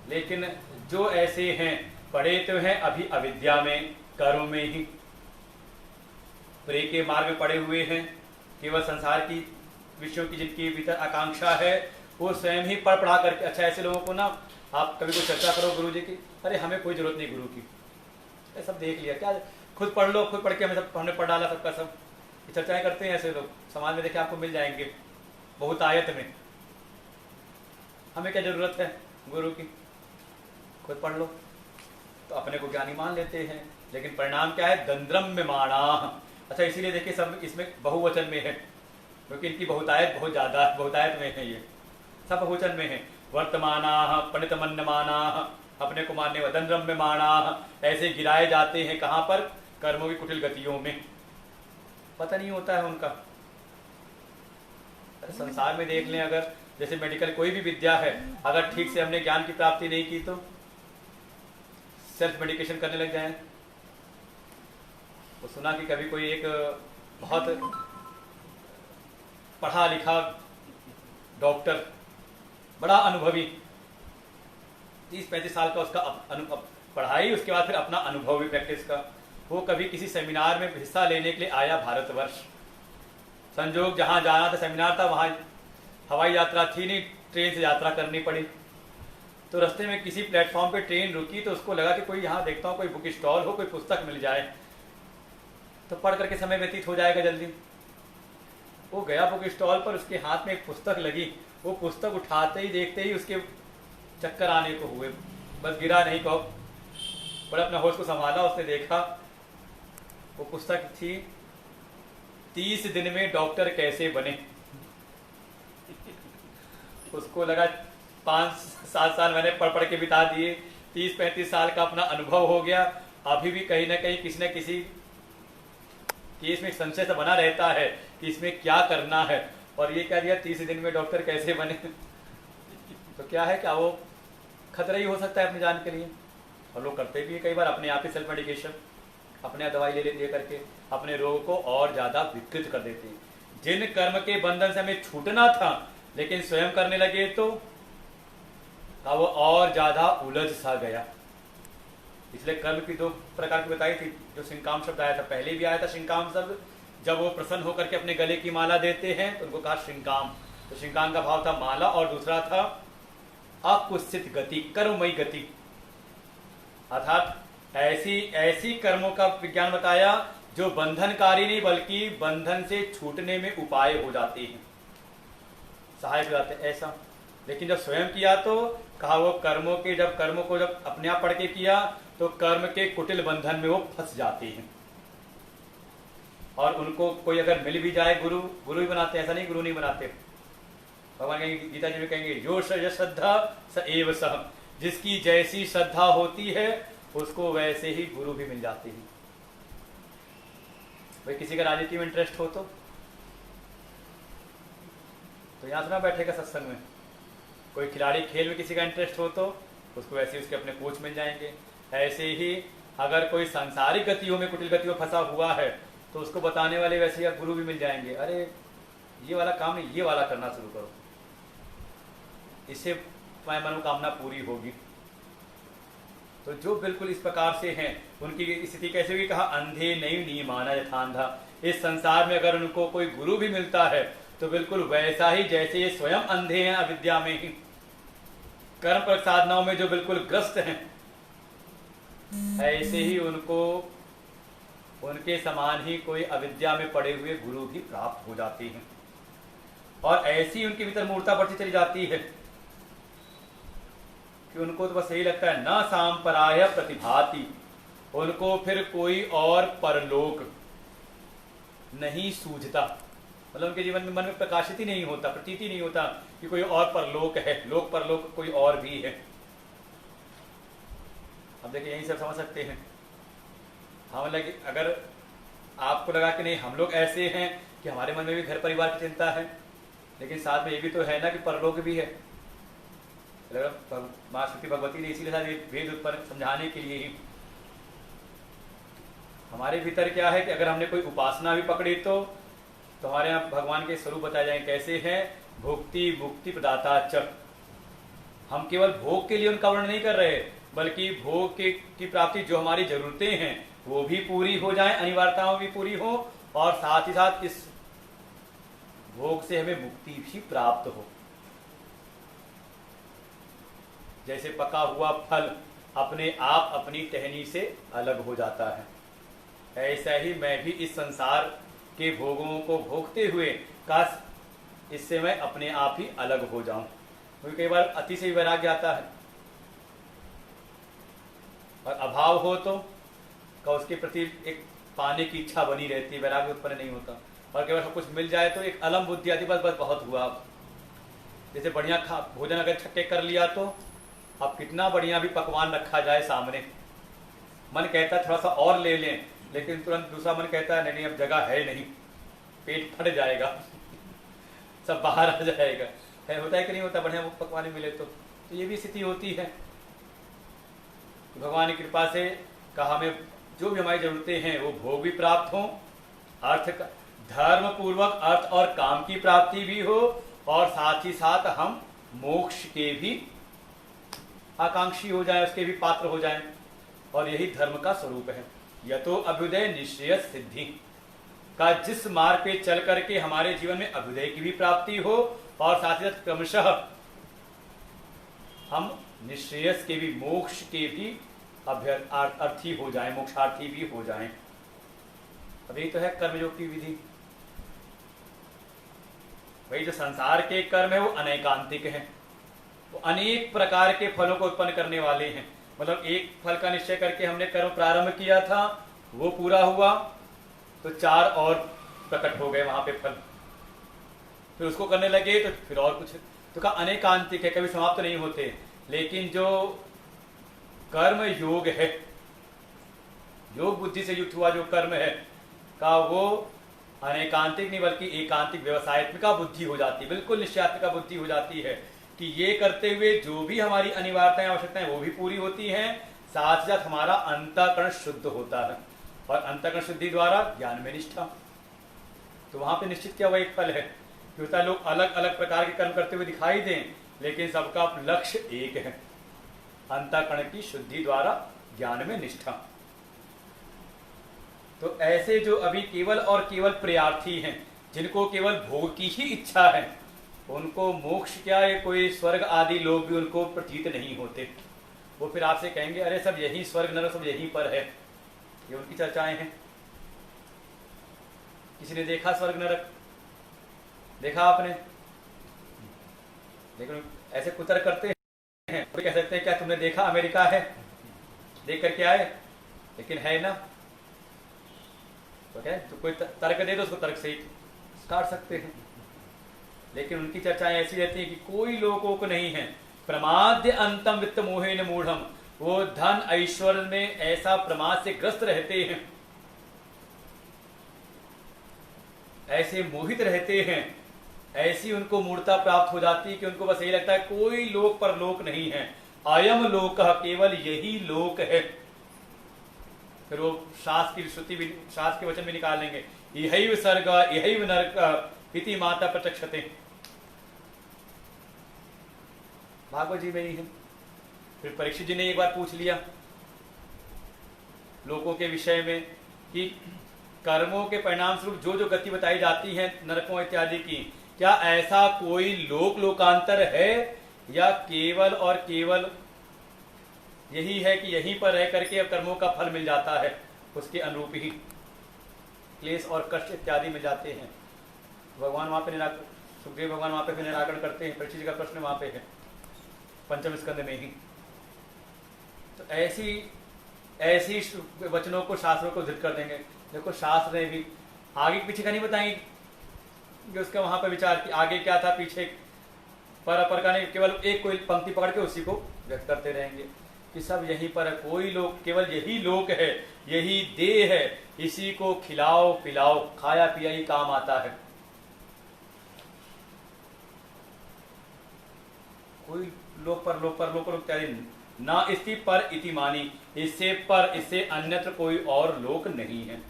लेकिन जो ऐसे हैं, पढ़े तो हैं अभी अविद्या में, कर्म में ही, प्रे के मार्ग में पड़े हुए हैं, केवल संसार की विषयों की जिनकी भीतर आकांक्षा है वो स्वयं ही पढ़ पढ़ा करके। अच्छा, ऐसे लोगों को ना आप कभी कोई चर्चा करो गुरु जी की, अरे हमें कोई जरूरत नहीं गुरु की, सब देख लिया, क्या खुद पढ़ लो, खुद पढ़ के हमने पढ़ डाला सबका सब। चर्चाएं करते हैं ऐसे लोग, समाज में देखे आपको मिल जाएंगे बहुत आयत में। हमें क्या जरूरत है गुरु की, खुद पढ़ लो। तो अपने को ज्ञानी मान लेते हैं, लेकिन परिणाम क्या है? दंद्रम्य माणा। अच्छा, इसीलिए देखिए सब इसमें बहुवचन में है, क्योंकि इनकी बहुतायत बहुत ज्यादा, बहुतायत में है, ये सब बहुवचन में है। वर्तमाना पंडित मन्यमाना, अपने को मानने वाले, दंद्रम्य माणा, ऐसे गिराए जाते हैं कहां पर? कर्मों की कुटिल गतियों में, पता नहीं होता है उनका। संसार में देख लें, अगर जैसे मेडिकल कोई भी विद्या है, अगर ठीक से हमने ज्ञान की प्राप्ति नहीं की तो सेल्फ मेडिकेशन करने लग जाए। तो सुना कि कभी कोई एक बहुत पढ़ा लिखा डॉक्टर, बड़ा अनुभवी, 30-35 साल का उसका पढ़ाई, उसके बाद फिर अपना अनुभव भी प्रैक्टिस का, वो कभी किसी सेमिनार में हिस्सा लेने के लिए आया भारतवर्ष। संजोग जहां जाना था सेमिनार था, वहां हवाई यात्रा थी नहीं, ट्रेन से यात्रा करनी पड़ी। तो रास्ते में किसी प्लेटफॉर्म पे ट्रेन रुकी तो उसको लगा कि कोई यहाँ देखता हूँ कोई बुक स्टॉल हो, कोई पुस्तक मिल जाए तो पढ़ करके समय व्यतीत हो जाएगा जल्दी। वो गया बुक स्टॉल पर, उसके हाथ में एक पुस्तक लगी, वो पुस्तक उठाते ही देखते ही उसके चक्कर आने को हुए, बस गिरा नहीं कहो, बड़ा अपना होश को संभाला, उसने देखा वो पुस्तक थी 30 दिन में डॉक्टर कैसे बने। उसको लगा 5-7 साल मैंने पढ़ पढ़ के बिता दिए, 30-35 साल का अपना अनुभव हो गया, अभी भी कहीं ना कहीं किसी न किसी केस में संशय तो बना रहता है कि इसमें क्या करना है, और ये कह दिया 30 दिन में डॉक्टर कैसे बने। तो क्या है, क्या वो खतरा ही हो सकता है अपनी जान के लिए, और लोग करते भी है कई बार अपने आप ही सेल्फ मेडिकेशन, अपने आप दवाई ले करके अपने रोग को और ज्यादा विकृत कर देते हैं। जिन कर्म के बंधन से हमें छूटना था लेकिन स्वयं करने लगे तो वो और ज्यादा उलझ सा गया। इसलिए कर्म की 2 प्रकार की बताई थी। जो शिंकाम शब्द आया था, पहले भी आया था शिंकाम शब्द, जब वो प्रसन्न होकर के अपने गले की माला देते हैं तो उनको कहा शिंकाम। तो शिंकाम का भाव था माला, और दूसरा था अकुत्सित गति, कर्ममयी गति, अर्थात ऐसी कर्मों का विज्ञान बताया जो बंधनकारी नहीं बल्कि बंधन से छूटने में उपाय हो जाते हैं, सहायक हो जाते हैं, ऐसा। लेकिन जब स्वयं किया तो कहा वो कर्मों को जब अपने आप पढ़ के किया तो कर्म के कुटिल बंधन में वो फंस जाते हैं, और उनको कोई अगर मिल भी जाए गुरु ही बनाते हैं, ऐसा नहीं गुरु नहीं बनाते। भगवान कहेंगे, गीता जी में कहेंगे, जो श्रद्धा स एव सह, जिसकी जैसी श्रद्धा होती है उसको वैसे ही गुरु भी मिल जाते हैं। भाई किसी का राजनीति में इंटरेस्ट हो तो यहाँ से ना बैठेगा सत्संग में। कोई खिलाड़ी खेल में किसी का इंटरेस्ट हो तो उसको वैसे ही उसके अपने कोच मिल जाएंगे। ऐसे ही अगर कोई सांसारिक गतियों में, कुटिल गतियों में फंसा हुआ है तो उसको बताने वाले वैसे ही गुरु भी मिल जाएंगे। अरे ये वाला काम नहीं, ये वाला करना शुरू करो, इससे तुम्हारी मनोकामना पूरी होगी। तो जो बिल्कुल इस प्रकार से हैं उनकी स्थिति कैसे होगी, कहा अंधे नहीं नियमाना यथांधा। इस संसार में अगर उनको कोई गुरु भी मिलता है तो बिल्कुल वैसा ही जैसे ये स्वयं अंधे हैं अविद्या में ही, कर्म पर साधनाओं में जो बिल्कुल ग्रस्त हैं, ऐसे ही उनको उनके समान ही कोई अविद्या में पड़े हुए गुरु भी प्राप्त हो जाते हैं, और ऐसी उनके भीतर मूर्ता बढ़ती चली जाती है कि उनको तो बस यही लगता है न सांपराय प्रतिभाति, उनको फिर कोई और परलोक नहीं सूझता। मतलब उनके जीवन में मन में प्रकाशित ही नहीं होता, प्रतीति नहीं होता कि कोई और परलोक है, लोक परलोक कोई और भी है। अब देखिए यही सब समझ सकते हैं। हाँ, मतलब अगर आपको लगा कि नहीं हम लोग ऐसे हैं कि हमारे मन में भी घर परिवार की चिंता है, लेकिन साथ में ये भी तो है ना कि परलोक भी है। माँ श्रुति भगवती ने इसीलिए शायद भेद उत्पन्न समझाने के लिए ही हमारे भीतर क्या है कि अगर हमने कोई उपासना भी पकड़ी तो हमारे यहाँ भगवान के स्वरूप बताए जाएंगे कैसे हैं, भुक्ति मुक्ति प्रदाता च। हम केवल भोग के लिए उनका वर्णन नहीं कर रहे, बल्कि भोग की प्राप्ति जो हमारी जरूरतें हैं वो भी पूरी हो जाए, अनिवार्यताओं भी पूरी हो, और साथ ही साथ इस भोग से हमें मुक्ति भी प्राप्त हो। जैसे पका हुआ फल अपने आप अपनी टहनी से अलग हो जाता है, ऐसा ही मैं भी इस संसार के भोगों को भोगते हुए काश इससे मैं अपने आप ही अलग हो जाऊं। क्योंकि कई बार अति से वैराग्य आता है, और अभाव हो तो उसके प्रति एक पाने की इच्छा बनी रहती है, वैराग्य उत्पन्न नहीं होता। और कई बार सब कुछ मिल जाए तो एक अलम बुद्धि आती, बस बहुत हुआ। जैसे बढ़िया भोजन अगर छक्के कर लिया तो अब कितना बढ़िया भी पकवान रखा जाए सामने, मन कहता है थोड़ा सा और ले लें, लेकिन तुरंत दूसरा मन कहता है नहीं अब जगह है नहीं, पेट फट जाएगा, सब बाहर आ जाएगा। है होता है कि नहीं होता, बढ़िया वो पकवान मिले तो ये भी स्थिति होती है। भगवान की कृपा से कहा हमें जो भी हमारी जरूरतें हैं वो भोग भी प्राप्त हो, अर्थ धर्म पूर्वक अर्थ और काम की प्राप्ति भी हो, और साथ ही साथ हम मोक्ष के भी आकांक्षी हो जाए, उसके भी पात्र हो जाएं, और यही धर्म का स्वरूप है। यतो अभ्युदय निश्चय सिद्धि का जिस मार्ग पे चल करके हमारे जीवन में अभ्युदय की भी प्राप्ति हो, और साथ ही साथ क्रमशः हम निश्रेयस के भी, मोक्ष के भी अर्थी हो जाएं, मोक्षार्थी भी हो जाएं। अब यही तो है कर्मयोग की विधि। वही जो संसार के कर्म है वो अनैकांतिक हैं, वो अनेक प्रकार के फलों को उत्पन्न करने वाले हैं। मतलब एक फल का निश्चय करके हमने कर्म प्रारंभ किया था, वो पूरा हुआ तो 4 और प्रकट हो गए वहां पे फल, फिर उसको करने लगे तो फिर और कुछ। तो का अनेकांतिक है, कभी समाप्त नहीं होते। लेकिन जो कर्म योग है, योग बुद्धि से युक्त हुआ जो कर्म है का, वो अनेकांतिक नहीं बल्कि एकांतिक व्यवसायत्मिका बुद्धि हो जाती है, बिल्कुल निश्चयात्मिका बुद्धि हो जाती है कि ये करते हुए जो भी हमारी अनिवार्यताएं आवश्यकताएं वो भी पूरी होती हैं, साथ साथ हमारा अंतःकरण शुद्ध होता है, और अंतःकरण शुद्धि द्वारा ज्ञान में निष्ठा। तो वहां पे निश्चित क्या हुआ एक फल है कि होता है लोग अलग अलग प्रकार के कर्म करते हुए दिखाई दें, लेकिन सबका लक्ष्य एक है, अंतःकरण की शुद्धि द्वारा ज्ञान में निष्ठा। तो ऐसे जो अभी केवल और केवल प्रयार्थी हैं, जिनको केवल भोग की ही इच्छा है, उनको मोक्ष क्या ये कोई स्वर्ग आदि लोग भी उनको प्रतीत नहीं होते। वो फिर आपसे कहेंगे अरे सब यही स्वर्ग नरक सब यहीं पर है। ये उनकी चर्चाएं हैं। किसी ने देखा स्वर्ग नरक? देखा आपने? लेकिन ऐसे कुतर करते हैं, तो कह सकते हैं क्या तुमने देखा अमेरिका है, देख करके आए? लेकिन है ना, तो क्या तो कोई तर्क दे दो, उसको तर्क से ही काट सकते हैं। लेकिन उनकी चर्चाएं ऐसी रहती हैं कि कोई लोगों को नहीं है। प्रमाद्य अंतम वित्त मोहेन मूढ़म, वो धन ऐश्वर्य में ऐसा प्रमाद से ग्रस्त रहते हैं, ऐसे मोहित रहते हैं, ऐसी उनको मूर्ता प्राप्त हो जाती है कि उनको बस यही लगता है कोई लोक पर लोक नहीं है, अयम लोक, केवल यही लोक है। फिर वो शास्त्र की श्रुति भी, शास्त्र के वचन भी निकाल लेंगे, यही स्वर्ग यही नरक इति माता प्रत्यक्षते, भागवत जी में ही है। फिर परीक्षित जी ने एक बार पूछ लिया लोगों के विषय में कि कर्मों के परिणाम स्वरूप जो जो गति बताई जाती है नरकों इत्यादि की, क्या ऐसा कोई लोकांतर है या केवल और केवल यही है कि यहीं पर रह करके कर्मों का फल मिल जाता है, उसके अनुरूप ही क्लेश और कष्ट इत्यादि मिल जाते हैं। भगवान वहां पे सुखदेव भगवान वहां पे फिर निराकरण करते हैं। परीक्षित जी का प्रश्न वहां पे है 5वें स्कंद में ही। तो ऐसी वचनों को शास्त्रों को धृत कर देंगे। देखो शास्त्र ने भी आगे पीछे का नहीं बताएंगे कि उसका वहां पर विचार कि आगे क्या था पीछे पर अपर का नहीं, केवल एक कोई पंक्ति पकड़ के उसी को व्यक्त करते रहेंगे कि सब यहीं पर है, कोई लोग केवल यही लोक है, यही देह है, इसी को खिलाओ पिलाओ, खाया पिया ही काम आता है। कोई लोक पर इत्यादि ना इसी पर इति मानी, इससे पर इससे अन्यत्र कोई और लोक नहीं है।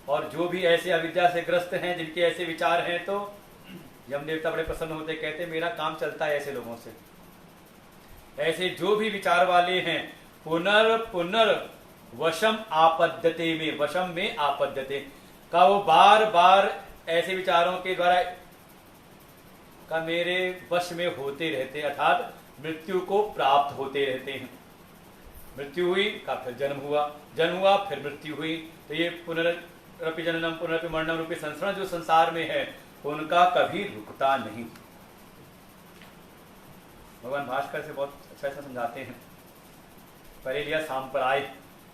और जो भी ऐसे अविद्या से ग्रस्त हैं, जिनके ऐसे विचार हैं, तो यम देवता बड़े प्रसन्न होते, कहते मेरा काम चलता है ऐसे लोगों से। ऐसे जो भी विचार वाले हैं पुनर वशम आपद्यते में, वशम में आपद्यते का वो बार बार ऐसे विचारों के द्वारा का मेरे वश में होते रहते, अर्थात मृत्यु को प्राप्त होते रहते हैं। मृत्यु हुई का फिर जन्म हुआ फिर मृत्यु हुई। तो ये पुनरपि जननम पुनरपि मरणम रूपी संस्करण जो संसार में है, उनका कभी रुकता नहीं। भगवान भास्कर से बहुत अच्छा ऐसा समझाते हैं। पहले लिया सांप्राय,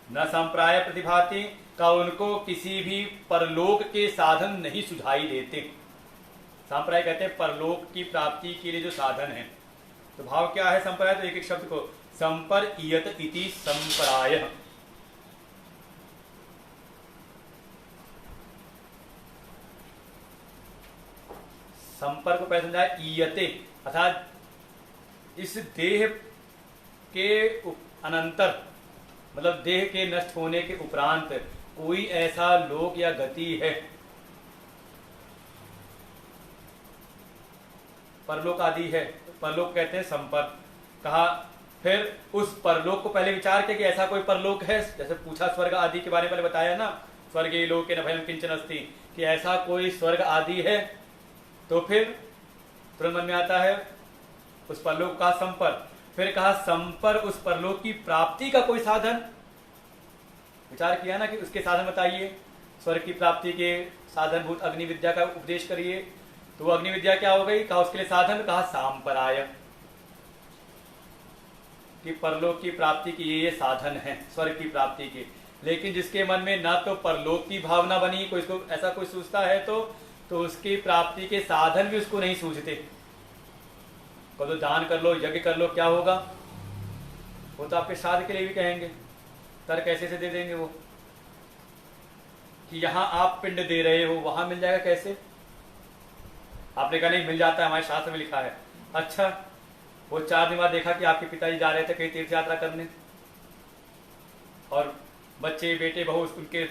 न सांप्राय प्रतिभाति का उनको किसी भी परलोक के साधन नहीं सुझाई देते। सांप्राय कहते हैं परलोक की प्राप्ति के लिए जो साधन है। तो भाव क्या है संप्राय? तो एक एक शब्द को संपरयत इति संप्राय। संपर्क को पहले समझाया ईयते, अर्थात इस देह के अनंतर, मतलब देह के नष्ट होने के उपरांत कोई ऐसा लोक या गति है, परलोक आदि है, परलोक कहते हैं संपर्क। कहा फिर उस परलोक को पहले विचार किया कि ऐसा कोई परलोक है, जैसे पूछा स्वर्ग आदि के बारे में पहले बताया ना, स्वर्गीय लोके न भयं किंचन अस्ति, कि ऐसा कोई स्वर्ग आदि है। तो फिर तुरंत मन में आता है उस परलोक का संपर्क। फिर कहा संपर्क उस परलोक की प्राप्ति का कोई साधन, विचार किया ना कि उसके साधन बताइए। स्वर्ग की प्राप्ति के साधनभूत अग्नि विद्या का उपदेश करिए। तो वो अग्नि विद्या क्या हो गई? कहा उसके लिए साधन, कहा सांपराय, कि परलोक की प्राप्ति की ये साधन है स्वर्ग की प्राप्ति के। लेकिन जिसके मन में ना तो परलोक की भावना बनी, कोई इसको ऐसा कोई सोचता है तो उसकी प्राप्ति के साधन भी उसको नहीं सूझते। तो दान कर लो, यज्ञ कर लो, क्या होगा? वो तो आपके श्राद्ध के लिए भी कहेंगे, तर्क कैसे से दे देंगे वो, कि यहां आप पिंड दे रहे हो, वहां मिल जाएगा कैसे? आपने कहा नहीं मिल जाता है, हमारे शास्त्र में लिखा है। अच्छा, वो 4 दिन बाद देखा कि आपके पिताजी जा रहे थे कहीं तीर्थ यात्रा करने, और बच्चे बेटे बहू उनके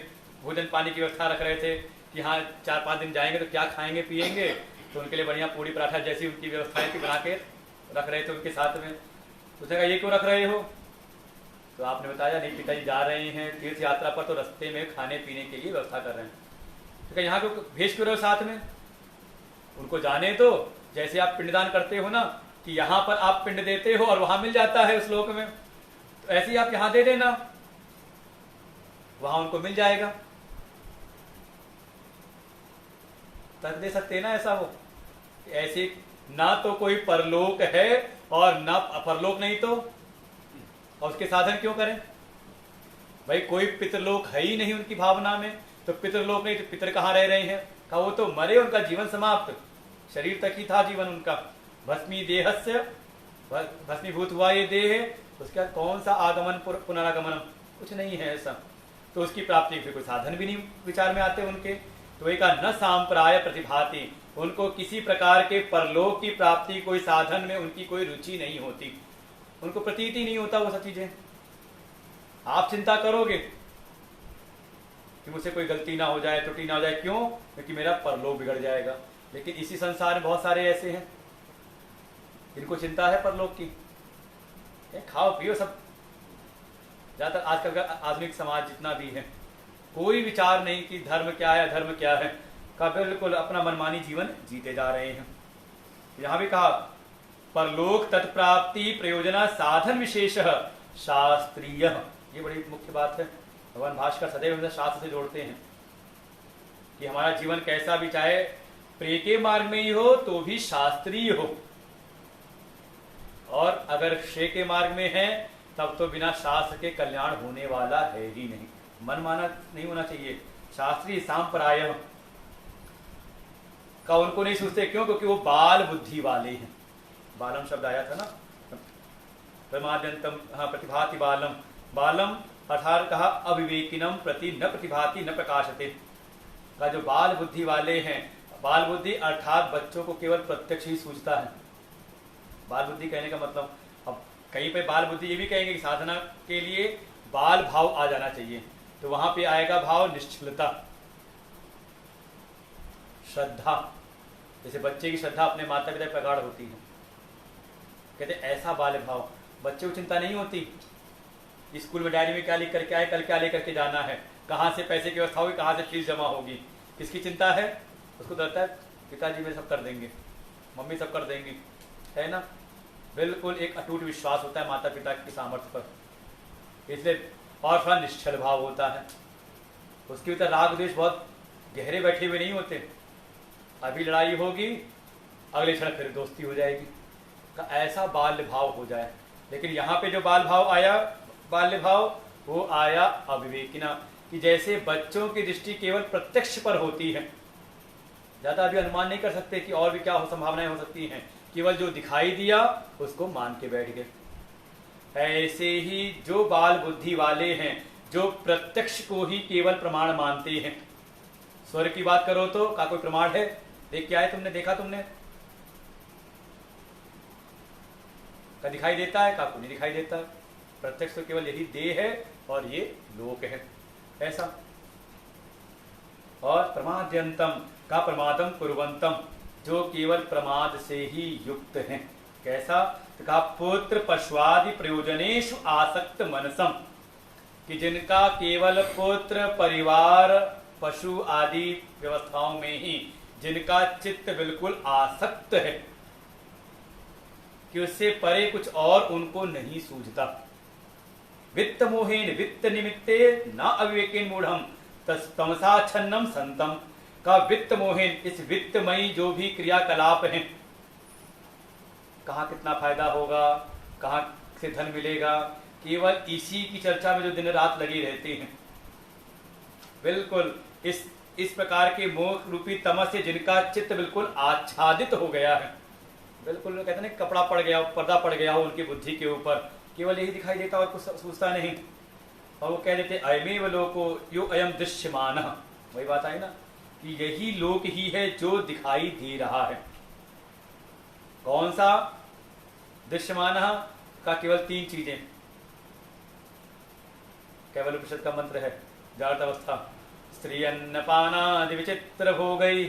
भोजन पानी की व्यवस्था रख रहे थे कि हाँ 4-5 दिन जाएंगे तो क्या खाएंगे पिएंगे, तो उनके लिए बढ़िया पूरी पराठा जैसी उनकी व्यवस्थाएं थी बना के रख रहे थे उनके साथ में। उसने कहा ये क्यों रख रहे हो? तो आपने बताया नहीं पिताजी जा रहे हैं तीर्थ यात्रा पर, तो रास्ते में खाने पीने के लिए व्यवस्था कर रहे हैं। तो क्या यहाँ को भेज क्यों रहे हो साथ में? उनको जाने दो, जैसे आप पिंडदान करते हो ना, कि यहाँ पर आप पिंड देते हो और वहां मिल जाता है उस लोक में, तो ऐसे ही आप यहाँ दे देना, वहां उनको मिल जाएगा। तर्क दे सकते हैं ना ऐसा हो? ऐसे ना तो कोई परलोक है और ना परलोक नहीं तो, और उसके साधन क्यों करें? भाई कोई पितृलोक है ही नहीं उनकी भावना में, तो पितृलोक नहीं तो पितर कहाँ रह रहे हैं? कहा वो तो मरे, उनका जीवन समाप्त, शरीर तक ही था जीवन उनका। भस्मी देहस्य, भस्मीभूत हुआ ये देह, उसका कौन सा आगमन पुनरागमन, कुछ नहीं है ऐसा। तो उसकी प्राप्ति के कोई साधन भी नहीं विचार में आते उनके। तो एक न सांप्राय प्रतिभाति, उनको किसी प्रकार के परलोक की प्राप्ति कोई साधन में उनकी कोई रुचि नहीं होती, उनको प्रतीति नहीं होता वो सब चीजें। आप चिंता करोगे कि मुझसे कोई गलती ना हो जाए, त्रुटि ना हो जाए, क्यों? क्योंकि मेरा परलोक बिगड़ जाएगा। लेकिन इसी संसार में बहुत सारे ऐसे हैं जिनको चिंता है परलोक की, खाओ पियो सब। ज्यादातर आजकल का आधुनिक समाज जितना भी है, कोई विचार नहीं कि धर्म क्या है अधर्म क्या है, का बिल्कुल अपना मनमानी जीवन जीते जा रहे हैं। यहां भी कहा परलोक तत्प्राप्ति प्रयोजना साधन विशेष शास्त्रीय, ये बड़ी मुख्य बात है। भगवान भास्कर सदैव शास्त्र से जोड़ते हैं कि हमारा जीवन कैसा भी, चाहे प्रिय के मार्ग में ही हो तो भी शास्त्रीय हो, और अगर श्रेय के मार्ग में है तब तो बिना शास्त्र के कल्याण होने वाला है ही नहीं, मनमाना नहीं होना चाहिए। शास्त्रीय सांप्राय का उनको नहीं सोचते, क्यों? क्योंकि वो बाल बुद्धि वाले हैं। बालम शब्द आया था ना, प्रमाद्यंतम, हाँ, प्रतिभाति बालम, बालम अर्थात कहा अविवेकिनम प्रति न प्रतिभाति न प्रकाशते, का जो बाल बुद्धि वाले हैं, बाल बुद्धि अर्थात बच्चों को केवल प्रत्यक्ष ही सूझता है। बाल बुद्धि कहने का मतलब, अब कहीं पे बाल बुद्धि ये भी कहेंगे कि साधना के लिए बाल भाव आ जाना चाहिए, तो वहां पे आएगा भाव निश्चलता, श्रद्धा। जैसे बच्चे की श्रद्धा अपने माता पिता प्रगाढ़ होती है, कहते ऐसा बाल भाव। बच्चे को चिंता नहीं होती स्कूल में डायरी में क्या लिख करके आए, कल क्या लेकर के जाना है, कहाँ से पैसे की व्यवस्था होगी, कहाँ से फीस जमा होगी, किसकी चिंता है? उसको तो लगता है पिताजी मेरे सब कर देंगे, मम्मी सब कर देंगी, है ना। बिल्कुल एक अटूट विश्वास होता है माता पिता के सामर्थ्य पर, इसलिए और थोड़ा निश्चल भाव होता है। उसके भीतर राग द्वेष बहुत गहरे बैठे हुए नहीं होते, अभी लड़ाई होगी अगले क्षण फिर दोस्ती हो जाएगी, का ऐसा बाल्य भाव हो जाए। लेकिन यहाँ पे जो बाल भाव आया, बाल्य भाव, वो आया अविवेकिना, कि जैसे बच्चों की दृष्टि केवल प्रत्यक्ष पर होती है, ज्यादा अभी अनुमान नहीं कर सकते कि और भी क्या संभावनाएं हो सकती हैं, केवल जो दिखाई दिया उसको मान के बैठ गए। ऐसे ही जो बाल बुद्धि वाले हैं, जो प्रत्यक्ष को ही केवल प्रमाण मानते हैं। स्वर्ग की बात करो तो का कोई प्रमाण है? देख के आए तुमने, देखा तुमने? का दिखाई देता है? का को नहीं दिखाई देता। प्रत्यक्ष तो केवल यही देह है और ये लोक है, ऐसा। और प्रमाद्यंतम का प्रमादम कुर्वंतम, जो केवल प्रमाद से ही युक्त हैं। कैसा? तो कहा पुत्र पशुआदि प्रयोजनेषु आसक्त मनसम, कि जिनका केवल पुत्र परिवार पशु आदि व्यवस्थाओं में ही जिनका चित्त बिल्कुल आसक्त है, कि उससे परे कुछ और उनको नहीं सूझता। वित्त मोहेन वित्त निमित्ते न अविवेकेन मूढ़म तमसाच्छन्नम संतम का वित्त मोहिन, इस वित्तमयी जो भी क्रियाकलाप हैं, कहाँ कितना फायदा होगा, कहाँ से धन मिलेगा, केवल इसी की चर्चा में जो दिन रात लगी रहती हैं। बिल्कुल इस प्रकार के मोह रूपी तमस से जिनका चित्त बिल्कुल आच्छादित हो गया है, बिल्कुल कहते हैं ना कपड़ा पड़ गया, पर्दा पड़ गया हो उनकी बुद्धि के ऊपर, केवल यही दिखाई देता और कुछ सोचता नहीं। और वो कह देते अयमेव लोको यो अयम दृश्यमान, वही बात आई ना कि यही लोक ही है जो दिखाई दे रहा है। कौन सा दृश्यमान का? केवल 3 चीजें, केवल उपनिषद का मंत्र है, जागृत अवस्था, स्त्री अन्नपानादि विचित्र भोगई,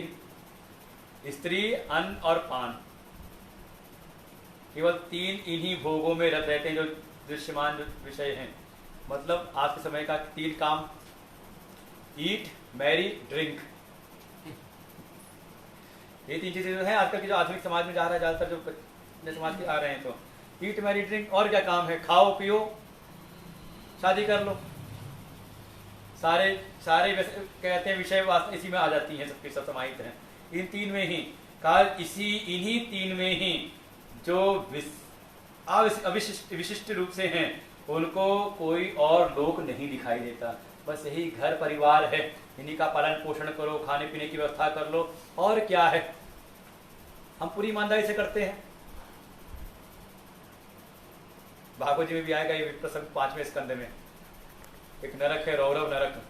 स्त्री अन्न और पान, केवल 3 इन्हीं भोगों में रत रहते हैं जो दृश्यमान जो विषय हैं। मतलब आज के समय का 3 काम, ईट मैरी ड्रिंक, ये 3 चीजें जो है आजकल के जो आधुनिक समाज में जा रहा है, ज्यादातर जो समाज के आ रहे हैं, तो ईट मैरी ड्रिंक, और क्या काम है, खाओ पियो शादी कर लो, सारे कहते हैं विषय इसी में आ जाती हैं, सबके सब समाहित हैं इन 3 में ही। काल इन्हीं 3 में ही जो विशिष्ट रूप से हैं उनको कोई और लोक नहीं दिखाई देता। बस यही घर परिवार है, इन्हीं का पालन पोषण करो, खाने पीने की व्यवस्था कर लो, और क्या है, हम पूरी ईमानदारी से करते हैं। भागवत जी में भी आएगा ये प्रसंग 5वें स्कंद में, एक नरक है, रौरव नरक।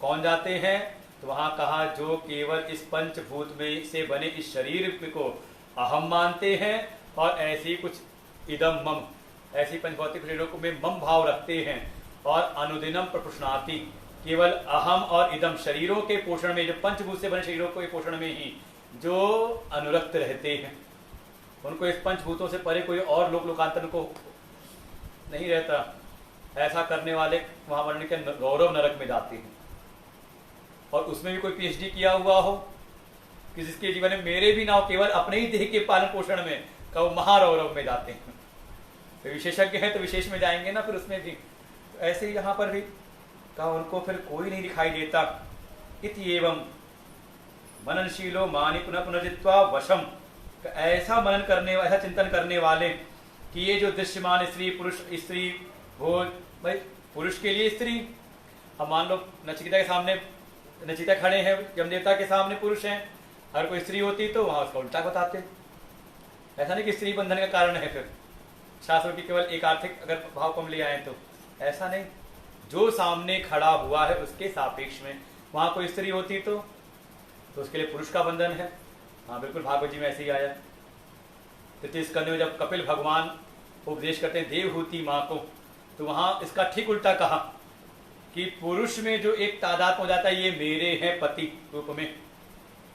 कौन जाते हैं? तो वहां कहा जो केवल इस पंचभूत में से बने इस शरीर को अहम मानते हैं और ऐसी कुछ इदम मम, ऐसी पंचभौतिक शरीरों को में मम भाव रखते हैं, और अनुदिनम प्रपुष्णाति, केवल अहम और इदम शरीरों के पोषण में, जो पंचभूत से बने शरीरों के पोषण में ही जो अनुरक्त रहते हैं, उनको इस पंचभूतों से परे कोई और लोकांतर को नहीं रहता। ऐसा करने वाले वहां वर्ण के गौरव नरक में जाते हैं। और उसमें भी कोई पीएचडी किया हुआ हो कि जिसके जीवन में मेरे भी ना हो, केवल अपने ही देह के पालन पोषण में, का वो महारौरव में जाते हैं। तो विशेषज्ञ हैं तो विशेष में जाएंगे ना, फिर उसमें भी तो ऐसे ही यहाँ पर भी कहा उनको फिर कोई नहीं दिखाई देता। इति एवं मननशीलो मानि पुनः पुनर्जित्वा वशम, ऐसा मनन करने, ऐसा चिंतन करने वाले कि ये जो दृश्यमान स्त्री पुरुष, स्त्री भोज, भाई पुरुष के लिए स्त्री, अब मान लो नचिकेता के सामने नचिकेता खड़े हैं, यमदेवता के सामने पुरुष हैं, अगर कोई स्त्री होती तो वहां उसका उल्टा बताते। ऐसा नहीं कि स्त्री बंधन का कारण है, फिर शास्त्रों की केवल एक आर्थिक अगर भाव कम ले आए तो ऐसा नहीं, जो सामने खड़ा हुआ है उसके सापेक्ष में वहां कोई स्त्री होती तो उसके लिए पुरुष का बंधन है। हाँ बिल्कुल, भागवत जी में ऐसे ही आया। तृतीय स्कंद में जब कपिल भगवान उपदेश करते हैं देवहूति माँ को, तो वहां इसका ठीक उल्टा कहा कि पुरुष में जो एक तादाद हो जाता है, ये मेरे हैं पति रूप में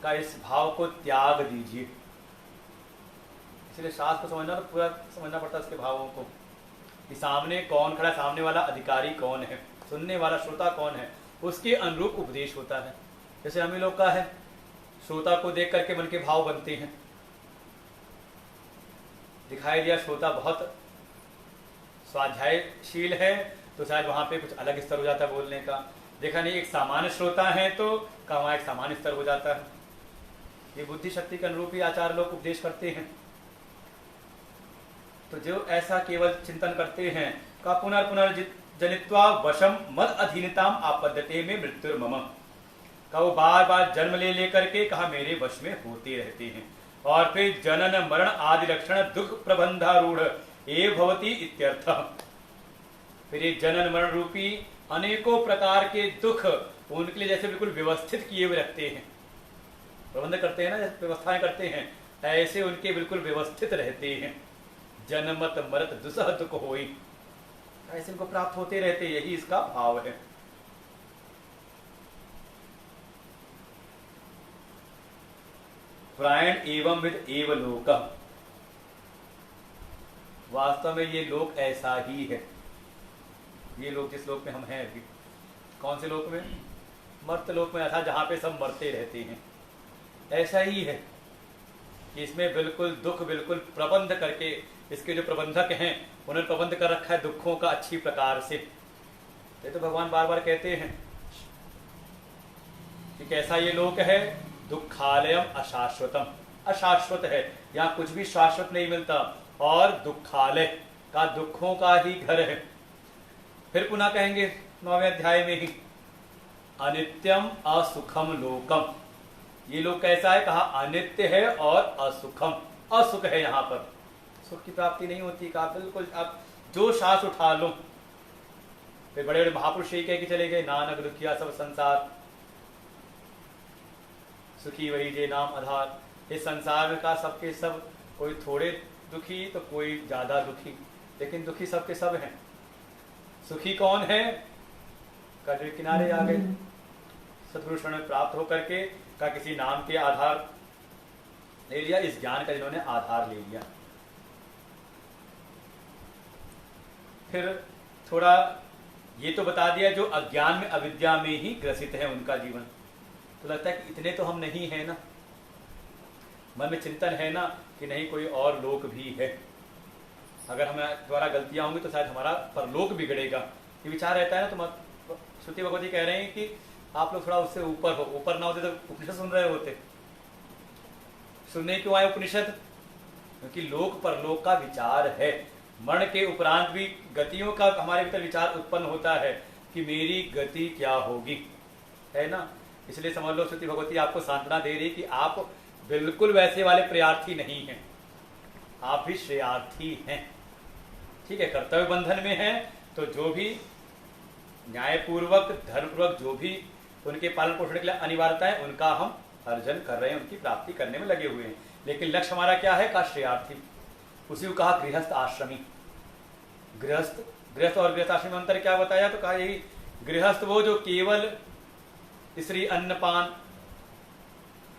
का, इस भाव को त्याग दीजिए। इसलिए शास्त्र को समझना तो पूरा समझना पड़ता है उसके भावों को, कि सामने कौन खड़ा, सामने वाला अधिकारी कौन है, सुनने वाला श्रोता कौन है, उसके अनुरूप उपदेश होता है। जैसे हम ही लोग का है, श्रोता को देख करके मन के भाव बनते हैं। दिखाई दिया श्रोता बहुत स्वाध्यायशील है तो शायद वहां पे कुछ अलग स्तर हो जाता है बोलने का। देखा नहीं एक सामान्य श्रोता है तो वहां एक सामान्य स्तर हो जाता है। ये बुद्धि शक्ति के अनुरूप ही आचार्य लोग उपदेश करते हैं। तो जो ऐसा केवल चिंतन करते हैं का पुनर्जनित्वा वशम मद अधीनताम आपद्यते में मृत्युर्मम, का वो बार बार जन्म ले करके कहा मेरे वश में होते रहते हैं, और फिर जनन मरण आदि लक्षण दुख प्रबंधारूढ़ ए भवती इत्यर्थ। फिर ये जनन मरण रूपी अनेकों प्रकार के दुख उनके लिए जैसे बिल्कुल व्यवस्थित किए हुए रखते हैं, प्रबंध करते हैं ना, जैसे व्यवस्थाएं करते हैं, ऐसे उनके बिल्कुल व्यवस्थित रहते हैं। जनमत मरत दुसह दुख होई, ऐसे इनको प्राप्त होते रहते, यही इसका भाव है। प्रायण एवं विद एव लोक, वास्तव में ये लोक ऐसा ही है। ये लोक जिस लोक में हम हैं अभी, कौन से लोक में? मर्त लोक में, अर्थात जहां पे सब मरते रहते हैं, ऐसा ही है कि इसमें बिल्कुल दुख बिल्कुल प्रबंध करके, इसके जो प्रबंधक हैं उन्होंने प्रबंध कर रखा है दुखों का अच्छी प्रकार से। ये तो भगवान बार बार कहते हैं कि कैसा ये लोक है, दुखालयम अशाश्वतम, अशाश्वत है, यहाँ कुछ भी शाश्वत नहीं मिलता, और दुखालय का दुखों का ही घर है। फिर पुनः कहेंगे 9वें अध्याय में ही, अनित्यम असुखम लोकम, ये लोक कैसा है, कहा अनित्य है और असुखम, असुख है, यहाँ पर सुख की प्राप्ति नहीं होती। कहा बिल्कुल आप जो श्वास उठा लो। फिर बड़े बड़े महापुरुष यही कह के चले गए, नानक दुखिया सब संसार, सुखी वही जे नाम आधार। इस संसार का सबके सब, कोई थोड़े दुखी तो कोई ज्यादा दुखी, लेकिन दुखी सबके सब हैं। सुखी कौन है, कटरे किनारे आ गए, सतगुरु शरण में प्राप्त होकर के, का किसी नाम के आधार ले लिया, इस ज्ञान का जिन्होंने आधार ले लिया। फिर थोड़ा ये तो बता दिया जो अज्ञान में अविद्या में ही ग्रसित है उनका जीवन। तो लगता है कि इतने तो हम नहीं है ना, मन में चिंतन है ना कि नहीं कोई और लोक भी है, अगर हमें द्वारा गलतियां होंगी तो शायद हमारा परलोक बिगड़ेगा, ये विचार रहता है ना। तो श्रुति भगवती कह रहे हैं कि आप लोग थोड़ा उससे ऊपर हो, ऊपर ना होते तो उपनिषद सुन रहे होते। सुनने क्यों आए उपनिषद, क्योंकि लोक परलोक का विचार है। मरण के उपरांत भी गतियों का हमारे भीतर विचार उत्पन्न होता है कि मेरी गति क्या होगी, है ना। इसलिए समझ लो श्रुति भगवती आपको सांत्वना दे रही कि आप बिल्कुल वैसे वाले प्रयार्थी नहीं हैं, आप भी श्रेयार्थी हैं, ठीक है। कर्तव्य बंधन में हैं तो जो भी न्यायपूर्वक धर्मपूर्वक जो भी उनके पालन पोषण के लिए अनिवार्यता है उनका हम अर्जन कर रहे हैं, उनकी प्राप्ति करने में लगे हुए हैं। लेकिन लक्ष्य हमारा क्या है, का श्रेयार्थी। उसी को कहा गृहस्थ आश्रमी। गृहस्थ और गृहस्थ आश्रमी में अंतर क्या बताया, तो कहा यही गृहस्थ वो जो केवल स्त्री अन्नपान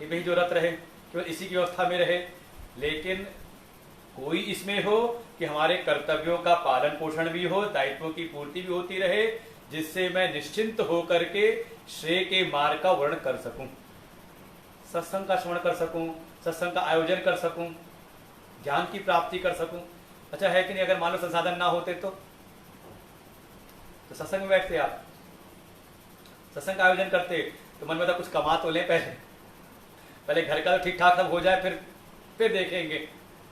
ये जो रत रहे, केवल इसी की व्यवस्था में रहे, लेकिन कोई इसमें हो कि हमारे कर्तव्यों का पालन पोषण भी हो, दायित्वों की पूर्ति भी होती रहे, जिससे मैं निश्चिंत होकर के श्रेय के मार्ग का वर्णन कर सकूं, सत्संग का श्रवण कर सकूं, सत्संग का आयोजन कर सकूं, ज्ञान की प्राप्ति कर सकूं। अच्छा है कि नहीं, अगर मान लो संसाधन ना होते तो सत्संग में बैठते, आप सत्संग का आयोजन करते तो मन में था कुछ कमा तो लें, पहले घर का तो ठीक ठाक सब हो जाए, फिर देखेंगे।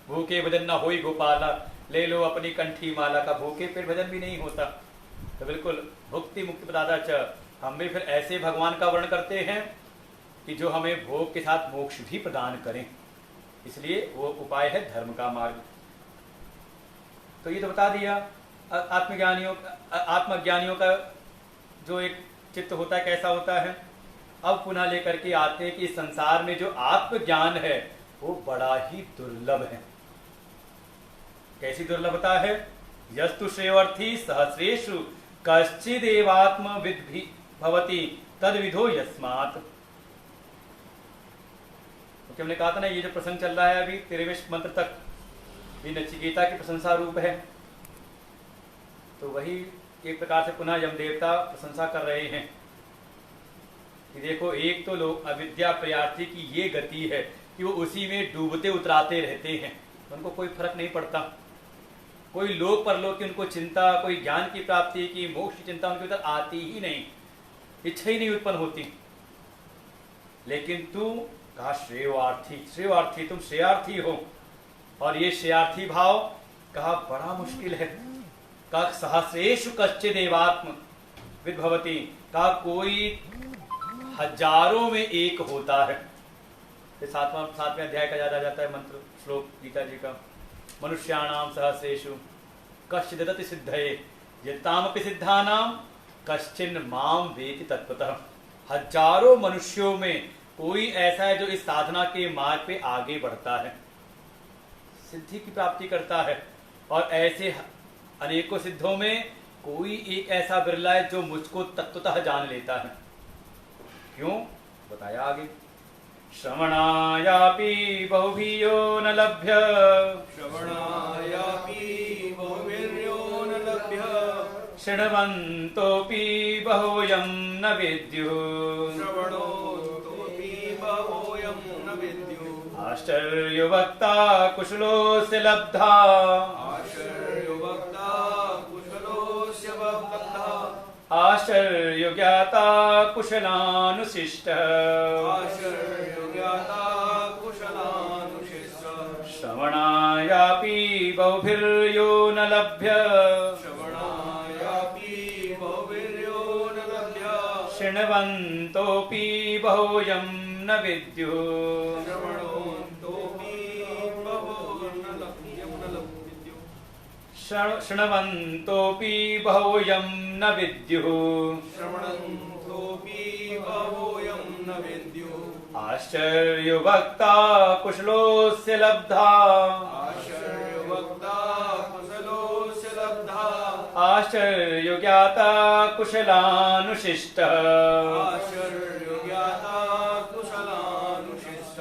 भूखे भजन ना होई गोपाला, ले लो अपनी कंठी माला, का भूखे फिर भजन भी नहीं होता। तो बिल्कुल भुक्ति मुक्ति प्रदाता च, हम भी फिर ऐसे भगवान का वर्णन करते हैं कि जो हमें भोग के साथ मोक्ष भी प्रदान करें, इसलिए वो उपाय है धर्म का मार्ग। तो ये तो बता दिया आत्मज्ञानियों का जो एक चित्त होता है कैसा होता है। अब पुनः लेकर के आते हैं कि इस संसार में जो आत्मज्ञान है वो बड़ा ही दुर्लभ है। कैसी दुर्लभता है, यस्तु श्रेयर्थी सहस्रेषु कश्चिदेवात्म विद्भि भवति तद विधो यस्मात्। क्योंकि हमने कहा था ना, ये जो प्रसंग चल रहा है अभी 13वें मंत्र तक, ये नचिकेता की प्रशंसा रूप है। तो वही एक प्रकार से पुनः यमदेवता प्रशंसा कर रहे हैं कि देखो, एक तो लोग अविद्या प्रयार्थी की ये गति है कि वो उसी में डूबते उतराते रहते हैं, उनको कोई फर्क नहीं पड़ता, कोई लोक परलोक की उनको चिंता, कोई ज्ञान की प्राप्ति की, मोक्ष की चिंता उनके भीतर आती ही नहीं, इच्छा ही नहीं उत्पन्न होती। लेकिन तू कहा श्रेयार्थी, तुम श्रेयार्थी हो, और ये श्रेयार्थी भाव कहा बड़ा मुश्किल है। कहा सहस्रेषु कश्चिदेवात्म विद्भवति, कहा कोई हजारों में एक होता है। सातवें अध्याय का याद आ जाता है मंत्र श्लोक गीता जी का, मनुष्याणाम सहस्रेषु कश्चिदति सिद्धये यतामपि सिद्धानाम कश्चिन माम वेति तत्वतः। हजारों मनुष्यों में कोई ऐसा है जो इस साधना के मार्ग पे आगे बढ़ता है, सिद्धि की प्राप्ति करता है, और ऐसे अनेकों सिद्धों में कोई एक ऐसा बिरला है जो मुझको तत्वतः जान लेता है। क्यों, बताया आगे, श्रवणायापि बहुभियो न लभ्य, श्रवणायापि बहुभिर्यो न लभ्य, शृण्वन्तोऽपि बहूयं न विद्युः, श्रवणोऽपि बहूयं न विद्युः, आश्चर्यवक्ता कुशलोऽस्य लब्धा, आश्चर्यवक्ता कुशलोऽस्य लब्धा, आश्चर्यवक्ता आश्चर्य ज्ञाता कुशलानुशिष्ट आश्चर्यज्ञाता कुशलानुशिष्ट श्रवणायापि बहुभिर्यो न लभ्य श्रवणायापि बहुभिर्यो न लभ्य शृण्वन्तोऽपि बहूयं न विद्युः श्रवणोऽन्तोऽपि बहुर्न लभ्यं न लभ्यं शृण्वन्तोऽपि बहूयं न विद्युः श्रवणन्तोऽपि बहुयं न विद्युः आश्चर्यवक्ता कुशलोऽस्य लब्धा आश्चर्यवक्ता कुशलोऽस्य लब्धा आश्चर्यज्ञाता कुशलानुशिष्ट आश्चर्यज्ञाता कुशलानुशिष्ट।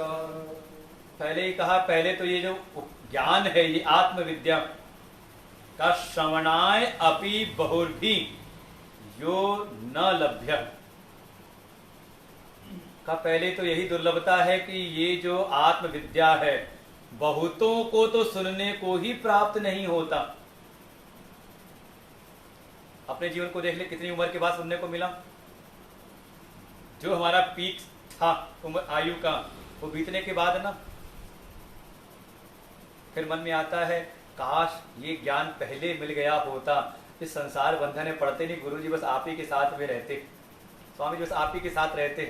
पहले ही कहा, पहले तो ये जो ज्ञान है, ये आत्मविद्या का श्रवणाय अपि बहुर्भी यो न लभ्य का पहले तो यही दुर्लभता है कि ये जो आत्मविद्या है बहुतों को तो सुनने को ही प्राप्त नहीं होता। अपने जीवन को देख ले, कितनी उम्र के बाद सुनने को मिला। जो हमारा पीक था उम्र आयु का, वो बीतने के बाद ना फिर मन में आता है काश ये ज्ञान पहले मिल गया होता। इस संसार बंधन में पड़ते नहीं, गुरु जी बस आप ही के साथ में रहते, स्वामी जी बस आप ही के साथ रहते,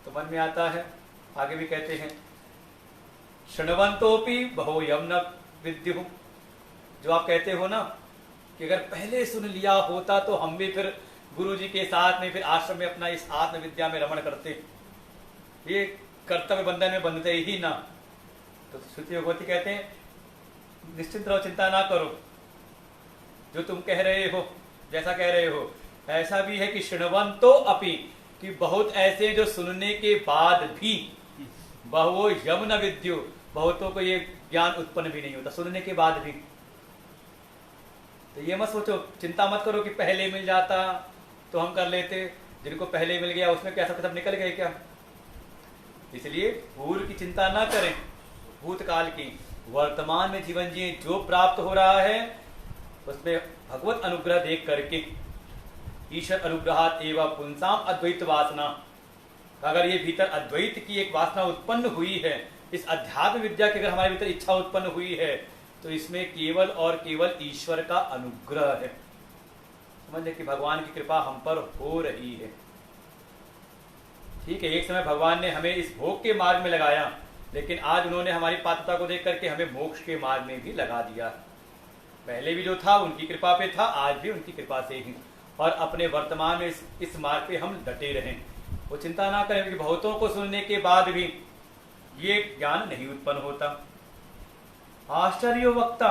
तो मन में आता है। आगे भी कहते हैं शृण्वन्तोऽपि बहुयं न विद्युः, जो आप कहते हो ना कि अगर पहले सुन लिया होता तो हम भी फिर गुरु जी के साथ में फिर आश्रम में अपना इस आत्मविद्या में रमण करते, ये कर्तव्य बंधन में बंधते ही ना। तो श्रुति भगवती कहते हैं निश्चिंत रहो, चिंता ना करो, जो तुम कह रहे हो, जैसा कह रहे हो ऐसा भी है कि शृण्वन्तो अपि, कि बहुत ऐसे जो सुनने के बाद भी बहु यम न विद्यु, बहुतों को ये ज्ञान उत्पन्न भी नहीं होता सुनने के बाद भी। तो ये मत सोचो, चिंता मत करो कि पहले मिल जाता तो हम कर लेते, जिनको पहले मिल गया उसमें क्या सब निकल गए क्या। इसलिए पूर्व की चिंता ना करें, भूतकाल की, वर्तमान में जीवन जिए, जो प्राप्त हो रहा है उसमें भगवत अनुग्रह देख करके, ईश्वर अनुग्रहात एवं पुंसाम अद्वैत वासना, अगर ये भीतर अद्वैत की एक वासना उत्पन्न हुई है, इस अध्यात्म विद्या की अगर हमारे भीतर इच्छा उत्पन्न हुई है, तो इसमें केवल और केवल ईश्वर का अनुग्रह है। समझ कि भगवान की कृपा हम पर हो रही है। ठीक है, एक समय भगवान ने हमें इस भोग के मार्ग में लगाया, लेकिन आज उन्होंने हमारी पात्रता को देख करके हमें मोक्ष के मार्ग में भी लगा दिया। पहले भी जो था उनकी कृपा पे था, आज भी उनकी कृपा से ही, और अपने वर्तमान में इस मार्ग पे हम डटे रहें। वो चिंता ना करें कि बहुतों को सुनने के बाद भी ये ज्ञान नहीं उत्पन्न होता। आश्चर्य वक्ता,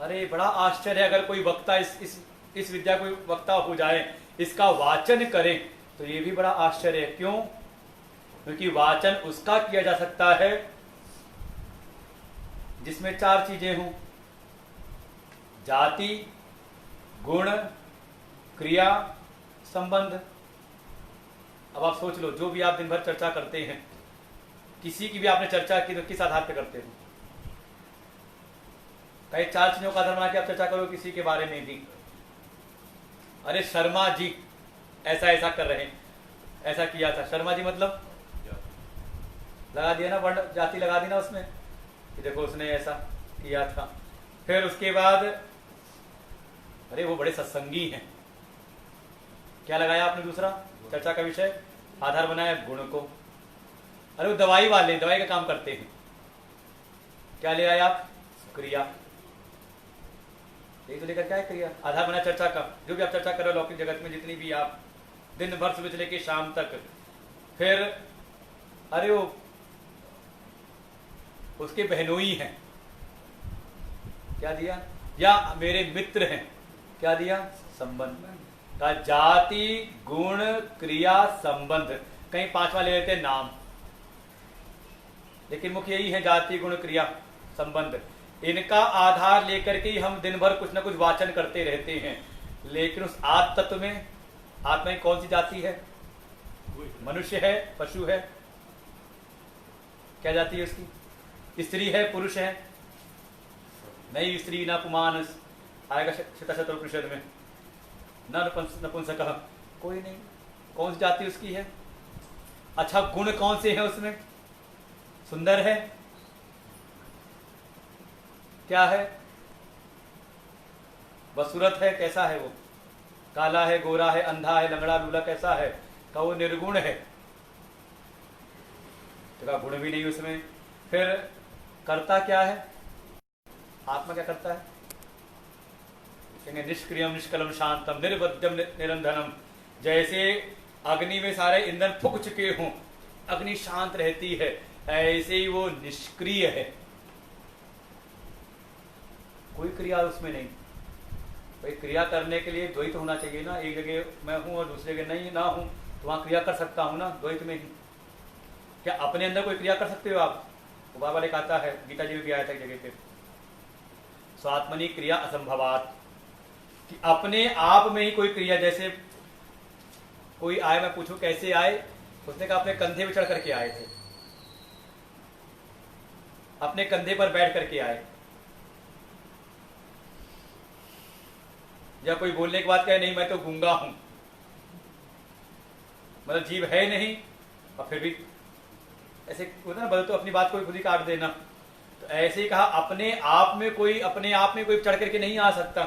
अरे बड़ा आश्चर्य, अगर कोई वक्ता इस विद्या कोई वक्ता हो जाए, इसका वाचन करे, तो ये भी बड़ा आश्चर्य है। क्यों? क्योंकि वाचन उसका किया जा सकता है जिसमें चार चीजें हों, जाति, गुण, क्रिया, संबंध। अब आप सोच लो, जो भी आप दिन भर चर्चा करते हैं, किसी की भी आपने चर्चा की तो किस आधार पर करते हो? कई चार चीजों का आधार बना के आप चर्चा करो किसी के बारे में भी। अरे शर्मा जी ऐसा ऐसा कर रहे हैं, ऐसा किया था। शर्मा जी मतलब लगा दिया ना, वर्ण जाति लगा दी ना उसमें कि देखो उसने ऐसा किया था। फिर उसके बाद अरे वो बड़े सत्संगी हैं, क्या लगाया आपने? दूसरा चर्चा का विषय आधार बनाया गुण को। अरे वो दवाई वाले, दवाई का काम करते हैं, क्या ले आए आप? क्रिया। यही तो लेकर क्या है? क्रिया। आधार बना चर्चा का, जो भी आप चर्चा कर रहे हो लौकिक जगत में, जितनी भी आप दिन भर सुबह से लेकर शाम तक। फिर अरे वो उसके बहनोई हैं, क्या दिया? या मेरे मित्र हैं, क्या दिया? संबंध का। जाति, गुण, क्रिया, संबंध। कहीं पांचवा ले लेते नाम, लेकिन मुख्य यही है जाति, गुण, क्रिया, संबंध। इनका आधार लेकर के ही हम दिन भर कुछ ना कुछ वाचन करते रहते हैं। लेकिन उस आत्म तत्व में, आत्मा की कौन सी जाति है? मनुष्य है, पशु है, क्या जाति है उसकी? स्त्री है, पुरुष है? नहीं, स्त्री ना पुमानस आएगा श्वेता शतोपनिषद में। नपुंसकः, कोई नहीं। कौन सी जाति उसकी है? अच्छा, गुण कौन से हैं उसमें? सुंदर है? क्या है? बसूरत है? कैसा है वो? काला है, गोरा है, अंधा है, लंगड़ा लूला, कैसा है? का वो निर्गुण है, तो का गुण भी नहीं उसमें। फिर करता क्या है? आत्मा क्या करता है? कहेंगे निष्क्रियम निष्कलम शांतम निर्बद्धम निरंधनम। जैसे अग्नि में सारे ईंधन फूक चुके हों, अग्नि शांत रहती है, ऐसे ही वो निष्क्रिय है, कोई क्रिया उसमें नहीं। भाई क्रिया करने के लिए द्वैत होना चाहिए ना, एक जगह मैं हूं और दूसरी जगह नहीं ना हूं, तो वहां क्रिया कर सकता हूं ना, द्वैत में ही। क्या अपने अंदर कोई क्रिया कर सकते हो आप? वो बाबा ने कहा है, गीता जी में भी आया था एक जगह पे, स्वात्मनि क्रिया असंभवात, कि अपने आप में ही कोई क्रिया। जैसे कोई आए, मैं पूछूं कैसे आए, उसने कहा अपने कंधे पे चढ़ करके आए थे, अपने कंधे पर बैठ करके आए। या कोई बोलने के बाद कहे नहीं मैं तो गूंगा हूं, मतलब जीभ है नहीं, और फिर भी ऐसे होता ना, बदल तो अपनी बात को खुद ही काट देना। तो ऐसे ही कहा अपने आप में कोई चढ़ करके नहीं आ सकता।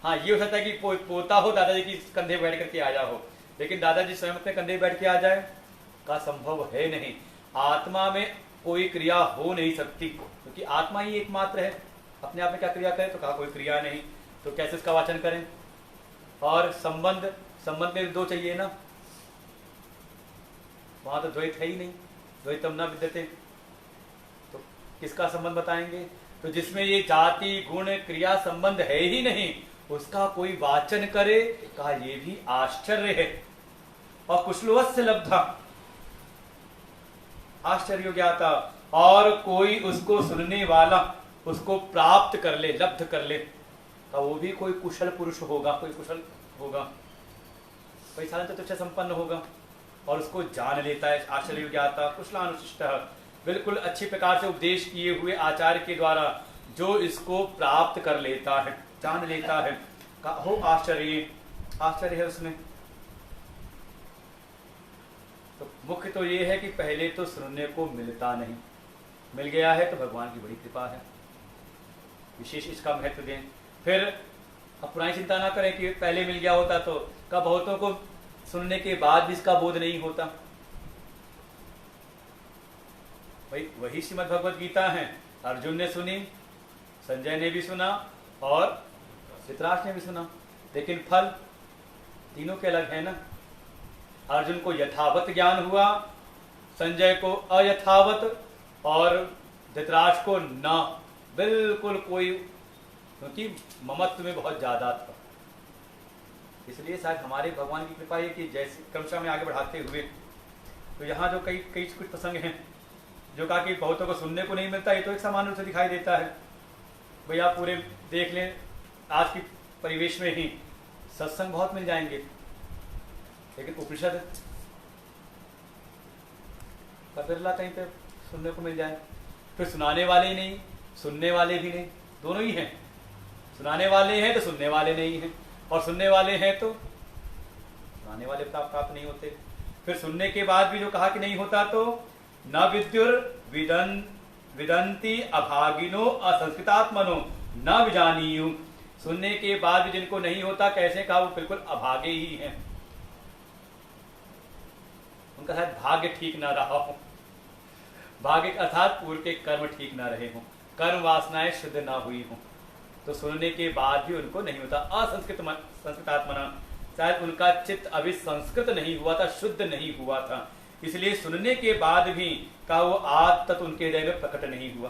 हाँ, ये हो सकता है कि पोता हो दादाजी की कंधे बैठ करके आया हो, लेकिन दादाजी स्वयं अपने कंधे बैठ के आ जाए का संभव है नहीं। आत्मा में कोई क्रिया हो नहीं सकती, क्योंकि आत्मा ही एकमात्र है। अपने आप में क्या क्रिया करे? तो कहा कोई क्रिया नहीं, तो कैसे उसका वाचन करें? और संबंध में दो चाहिए ना, वहां तो द्वैत है ही नहीं, द्वैतम न विद्यते, तो किसका संबंध बताएंगे? तो जिसमें ये जाति गुण क्रिया संबंध है ही नहीं, उसका कोई वाचन करे, कहा ये भी आश्चर्य है। और कुशलवस्य लब्धा, आश्चर्य ज्ञाता, और कोई उसको सुनने वाला उसको प्राप्त कर ले, लब्ध कर ले, तो वो भी कोई कुशल पुरुष होगा, कोई कुशल होगा, कोई साधन चतुष्टय संपन्न होगा, और उसको जान लेता है। आश्चर्य ज्ञाता कुशलानुशिष्ट, बिल्कुल अच्छी प्रकार से उपदेश किए हुए आचार्य के द्वारा जो इसको प्राप्त कर लेता है, जान लेता है, हो आश्चर्य है उसमें। तो मुख्य तो ये है कि पहले तो सुनने को मिलता नहीं, मिल गया है तो भगवान की बड़ी कृपा है, विशेष इसका महत्व दें। फिर अब पुरानी चिंता ना करें कि पहले मिल गया होता तो, का बहुतों को सुनने के बाद भी इसका बोध नहीं होता। वही श्रीमद् भगवत गीता है, अर्जुन ने सुनी, संजय ने भी सुना और धृतराष्ट्र ने भी सुना, लेकिन फल तीनों के अलग है ना। अर्जुन को यथावत ज्ञान हुआ, संजय को अयथावत, और धृतराष्ट्र को न बिल्कुल कोई, क्योंकि ममत्व में बहुत ज्यादा था। इसलिए शायद हमारे भगवान की कृपा है कि जैसे क्रमशः में आगे बढ़ाते हुए, तो यहाँ जो कई कुछ प्रसंग हैं जो कहा कि बहुतों को सुनने को नहीं मिलता, ये तो एक सामान्य रूप से दिखाई देता है। भाई आप पूरे देख लें, आज की परिवेश में ही सत्संग बहुत मिल जाएंगे, लेकिन उपनिषद का बिरला कहीं पे सुनने को मिल जाए। फिर सुनाने वाले ही नहीं, सुनने वाले भी नहीं, दोनों ही हैं। सुनाने वाले हैं तो सुनने वाले नहीं हैं, और सुनने वाले हैं तो सुनाने वाले प्राप्त नहीं होते। फिर सुनने के बाद भी जो कहा कि नहीं होता, तो न विद्युर विदंती अभागिनो असंस्कृतात्मनो न विजानीयु। सुनने के बाद भी जिनको नहीं होता, कैसे कहा? वो बिल्कुल अभागे ही हैं, उनका शायद भाग्य ठीक ना रहा हो। भाग्य अर्थात पूर्व के कर्म ठीक ना रहे हों, कर्म वासनाएं शुद्ध ना हुई हों, तो सुनने के बाद भी उनको नहीं होता। संस्कृतात्मना, शायद उनका चित्त अभी संस्कृत नहीं हुआ था, शुद्ध नहीं हुआ था, इसलिए सुनने के बाद भी का वो आज तक उनके हृदय में प्रकट नहीं हुआ।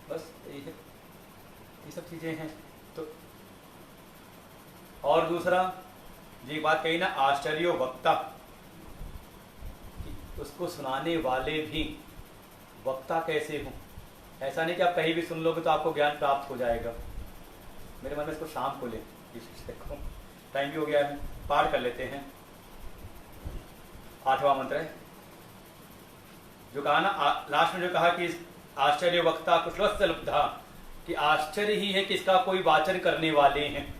बस ये सब चीजें हैं। तो और दूसरा ये बात कही ना, आश्चर्य वक्ता, उसको सुनाने वाले भी वक्ता कैसे हों। ऐसा नहीं कि आप कहीं भी सुन लोगे तो आपको ज्ञान प्राप्त हो जाएगा। मेरे मन में इसको शाम को ले, देखो टाइम भी हो गया है, पाठ कर लेते हैं। 8वां मंत्र है जो कहा ना लास्ट में, जो कहा कि आश्चर्य वक्ता कुशलस्य लब्धा, कि आश्चर्य ही है कि इसका कोई वाचन करने वाले हैं,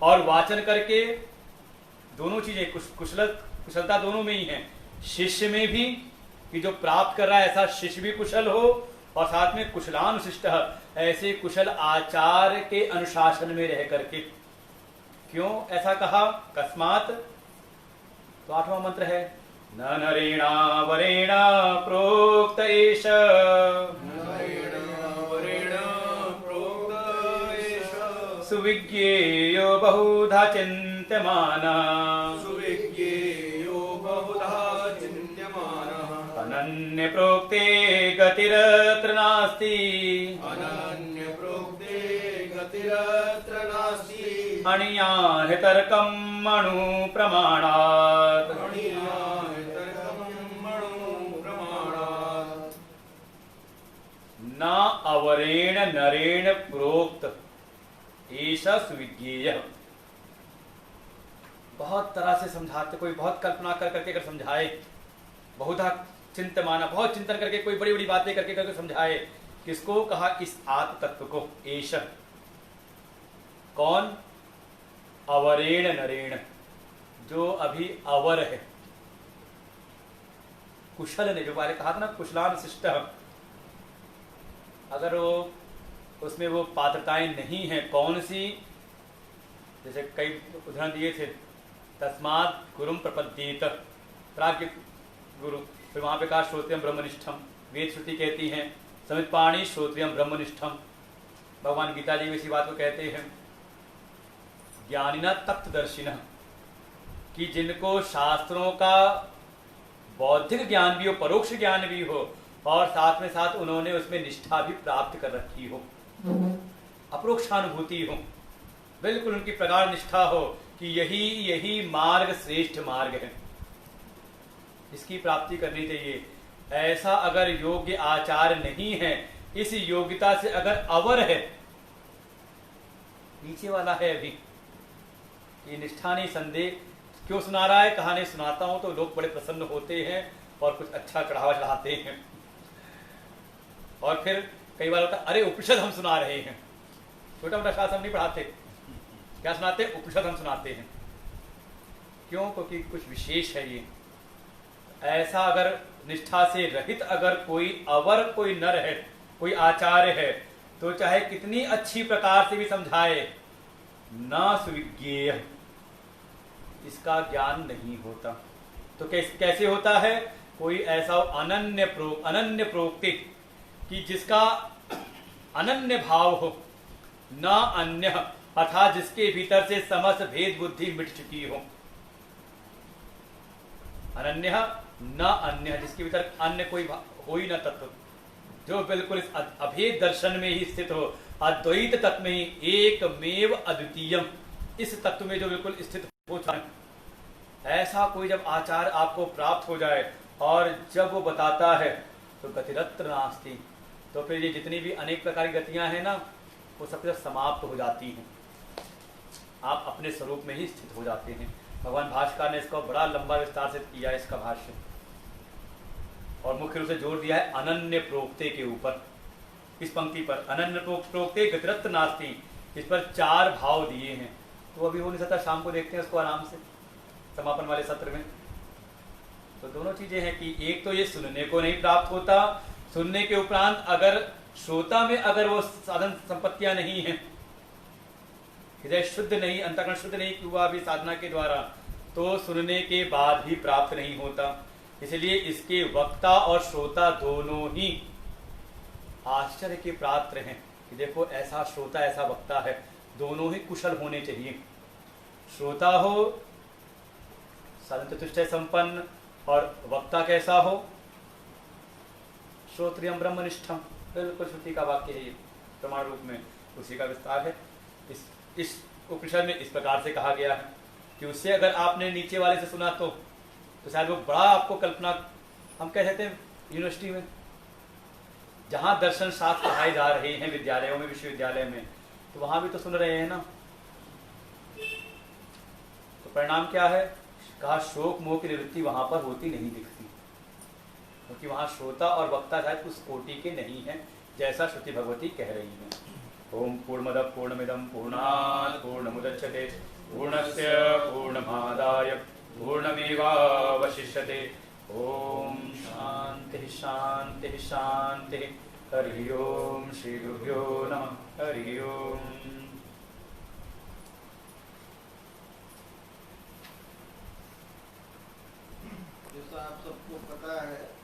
और वाचन करके दोनों चीजें कुशलता दोनों में ही है, शिष्य में भी कि जो प्राप्त कर रहा है ऐसा शिष्य भी कुशल हो, और साथ में कुशलानुशिष्ट ऐसे कुशल आचार के अनुशासन में रह करके। क्यों ऐसा कहा, कस्मात? तो 8वां मंत्र है, न नरेणा वरेण प्रोक्त एष सुविज्ञेयो बहुधा चिन्त्यमानः अनन्य प्रोक्ते गतिरत्र नास्ति अणियाहि तर्कम् अणु प्रमाणात्। न अवरेण नरेण प्रोक्त ऐसा सुविज्ञेय। बहुत तरह से समझाते, कोई बहुत कल्पना कर करके अगर समझाए, बहुधा चिंतमाना, बहुत चिंतन करके कोई बड़ी बड़ी बातें करके समझाए, किसको कहा, इस आत्म तत्व को। ऐश कौन, अवरेण नरेण, जो अभी अवर है, कुशल ने, जो पहले कहा था ना कुशलानुशिष्ट, अगर वो उसमें वो पात्रताएं नहीं है, कौन सी, जैसे कई उदाहरण दिए थे, तस्मात् गुरुम प्रपद्येत, प्राज्ञ गुरु, फिर वहां पे कहा श्रोत्रियम ब्रह्मनिष्ठम, वेद श्रुति कहती हैं समितपाणी श्रोत्रियम ब्रह्मनिष्ठम, भगवान गीता जी में इसी बात को कहते हैं, ज्ञानिना तत्वदर्शिनः, कि जिनको शास्त्रों का बौद्धिक ज्ञान भी हो, परोक्ष ज्ञान भी हो, और साथ में साथ उन्होंने उसमें निष्ठा भी प्राप्त कर रखी हो, अपरोक्षानुभूति हो, बिल्कुल उनकी प्रगाढ़ निष्ठा हो कि यही मार्ग श्रेष्ठ मार्ग है, इसकी प्राप्ति करनी चाहिए। ऐसा अगर योग्य आचार नहीं है, इस योग्यता से अगर अवर है, नीचे वाला है अभी, ये निष्ठा नहीं, संदेह क्यों सुना रहा है, कहानी सुनाता हूं तो लोग बड़े प्रसन्न होते हैं और कुछ अच्छा चढ़ावा चढ़ाते हैं, और फिर कई बार होता है अरे उपनिषद हम सुना रहे हैं, छोटा मोटा शास्त्र हम नहीं पढ़ाते, क्या सुनाते हैं, उपनिषद हम सुनाते हैं। क्यों? क्योंकि कुछ विशेष है ये। ऐसा अगर निष्ठा से रहित अगर कोई अवर, कोई नर है, कोई आचार्य है, तो चाहे कितनी अच्छी प्रकार से भी समझाए, न सुविज्ञेय, इसका ज्ञान नहीं होता। तो कैसे होता है? कोई ऐसा अनन्य प्रोक्ति, कि जिसका अनन्य भाव हो, न अन्य, अर्थात जिसके भीतर से समस्त भेद बुद्धि मिट चुकी हो, अनन्य न अन्य, जिसके भीतर अन्य कोई हो ही न तत्व, जो बिल्कुल इस अभेद दर्शन में ही स्थित हो, अद्वैत तत्व में ही, एकमेव अद्वितीयम, इस तत्व में जो बिल्कुल स्थित हो जाए, ऐसा कोई जब आचार आपको प्राप्त हो जाए और जब वो बताता है तो गतिरत्र नास्ति, तो फिर ये जितनी भी अनेक प्रकार की गतियां हैं ना, वो सब समाप्त हो जाती हैं, आप अपने स्वरूप में ही स्थित हो जाते हैं। भगवान भाष्यकार ने इसको बड़ा लंबा विस्तार से किया है, इसका भाष्य, और मुख्य रूप से जोर दिया है अनन्य प्रोक्ते के ऊपर, इस पंक्ति पर, अनन्य प्रोक्ते गतिरत्र नास्ति, इस पर 4 भाव दिए हैं। तो अभी हो नहीं सकता, शाम को देखते हैं उसको आराम से समापन वाले सत्र में। तो दोनों चीजें हैं कि एक तो ये सुनने को नहीं प्राप्त होता, सुनने के उपरांत अगर श्रोता में अगर वो साधन संपत्तियां नहीं है, हृदय शुद्ध नहीं, अंतःकरण शुद्ध नहीं हुआ भी साधना के द्वारा, तो सुनने के बाद भी प्राप्त नहीं होता। इसलिए इसके वक्ता और श्रोता दोनों ही आश्चर्य के पात्र हैं कि देखो ऐसा श्रोता ऐसा वक्ता है, दोनों ही कुशल होने चाहिए। श्रोता हो साधन चतुष्टय संपन्न, और वक्ता कैसा हो, श्रोत्रियम ब्रह्मनिष्ठम, बिल्कुल श्रुति का वाक्य है ये, प्रमाण रूप में उसी का विस्तार है। इस उपनिषद में इस प्रकार से कहा गया है कि उससे अगर आपने नीचे वाले से सुना तो शायद वो बड़ा आपको कल्पना, हम कह सकते हैं यूनिवर्सिटी में जहां दर्शन शास्त्र पढ़ाए जा रहे हैं, विद्यालयों में, विश्वविद्यालय में, तो वहां भी तो सुन रहे हैं ना, तो परिणाम क्या है? कहा शोक मोह की निवृत्ति वहां पर होती नहीं दिखती, क्योंकि वहां श्रोता और वक्ता शायद उस कोटि के नहीं है जैसा श्रुति भगवती कह रही है। ओम पूर्णमदः पूर्णमिदं पूर्णात् पूर्णमुदच्यते पूर्णस्य पूर्णमादाय पूर्णमेवावशिष्यते। ओम शांति शांति शांति। हरि ओम श्री गुरुभ्यो नमः। हरि ओम। जैसा आप सबको पता है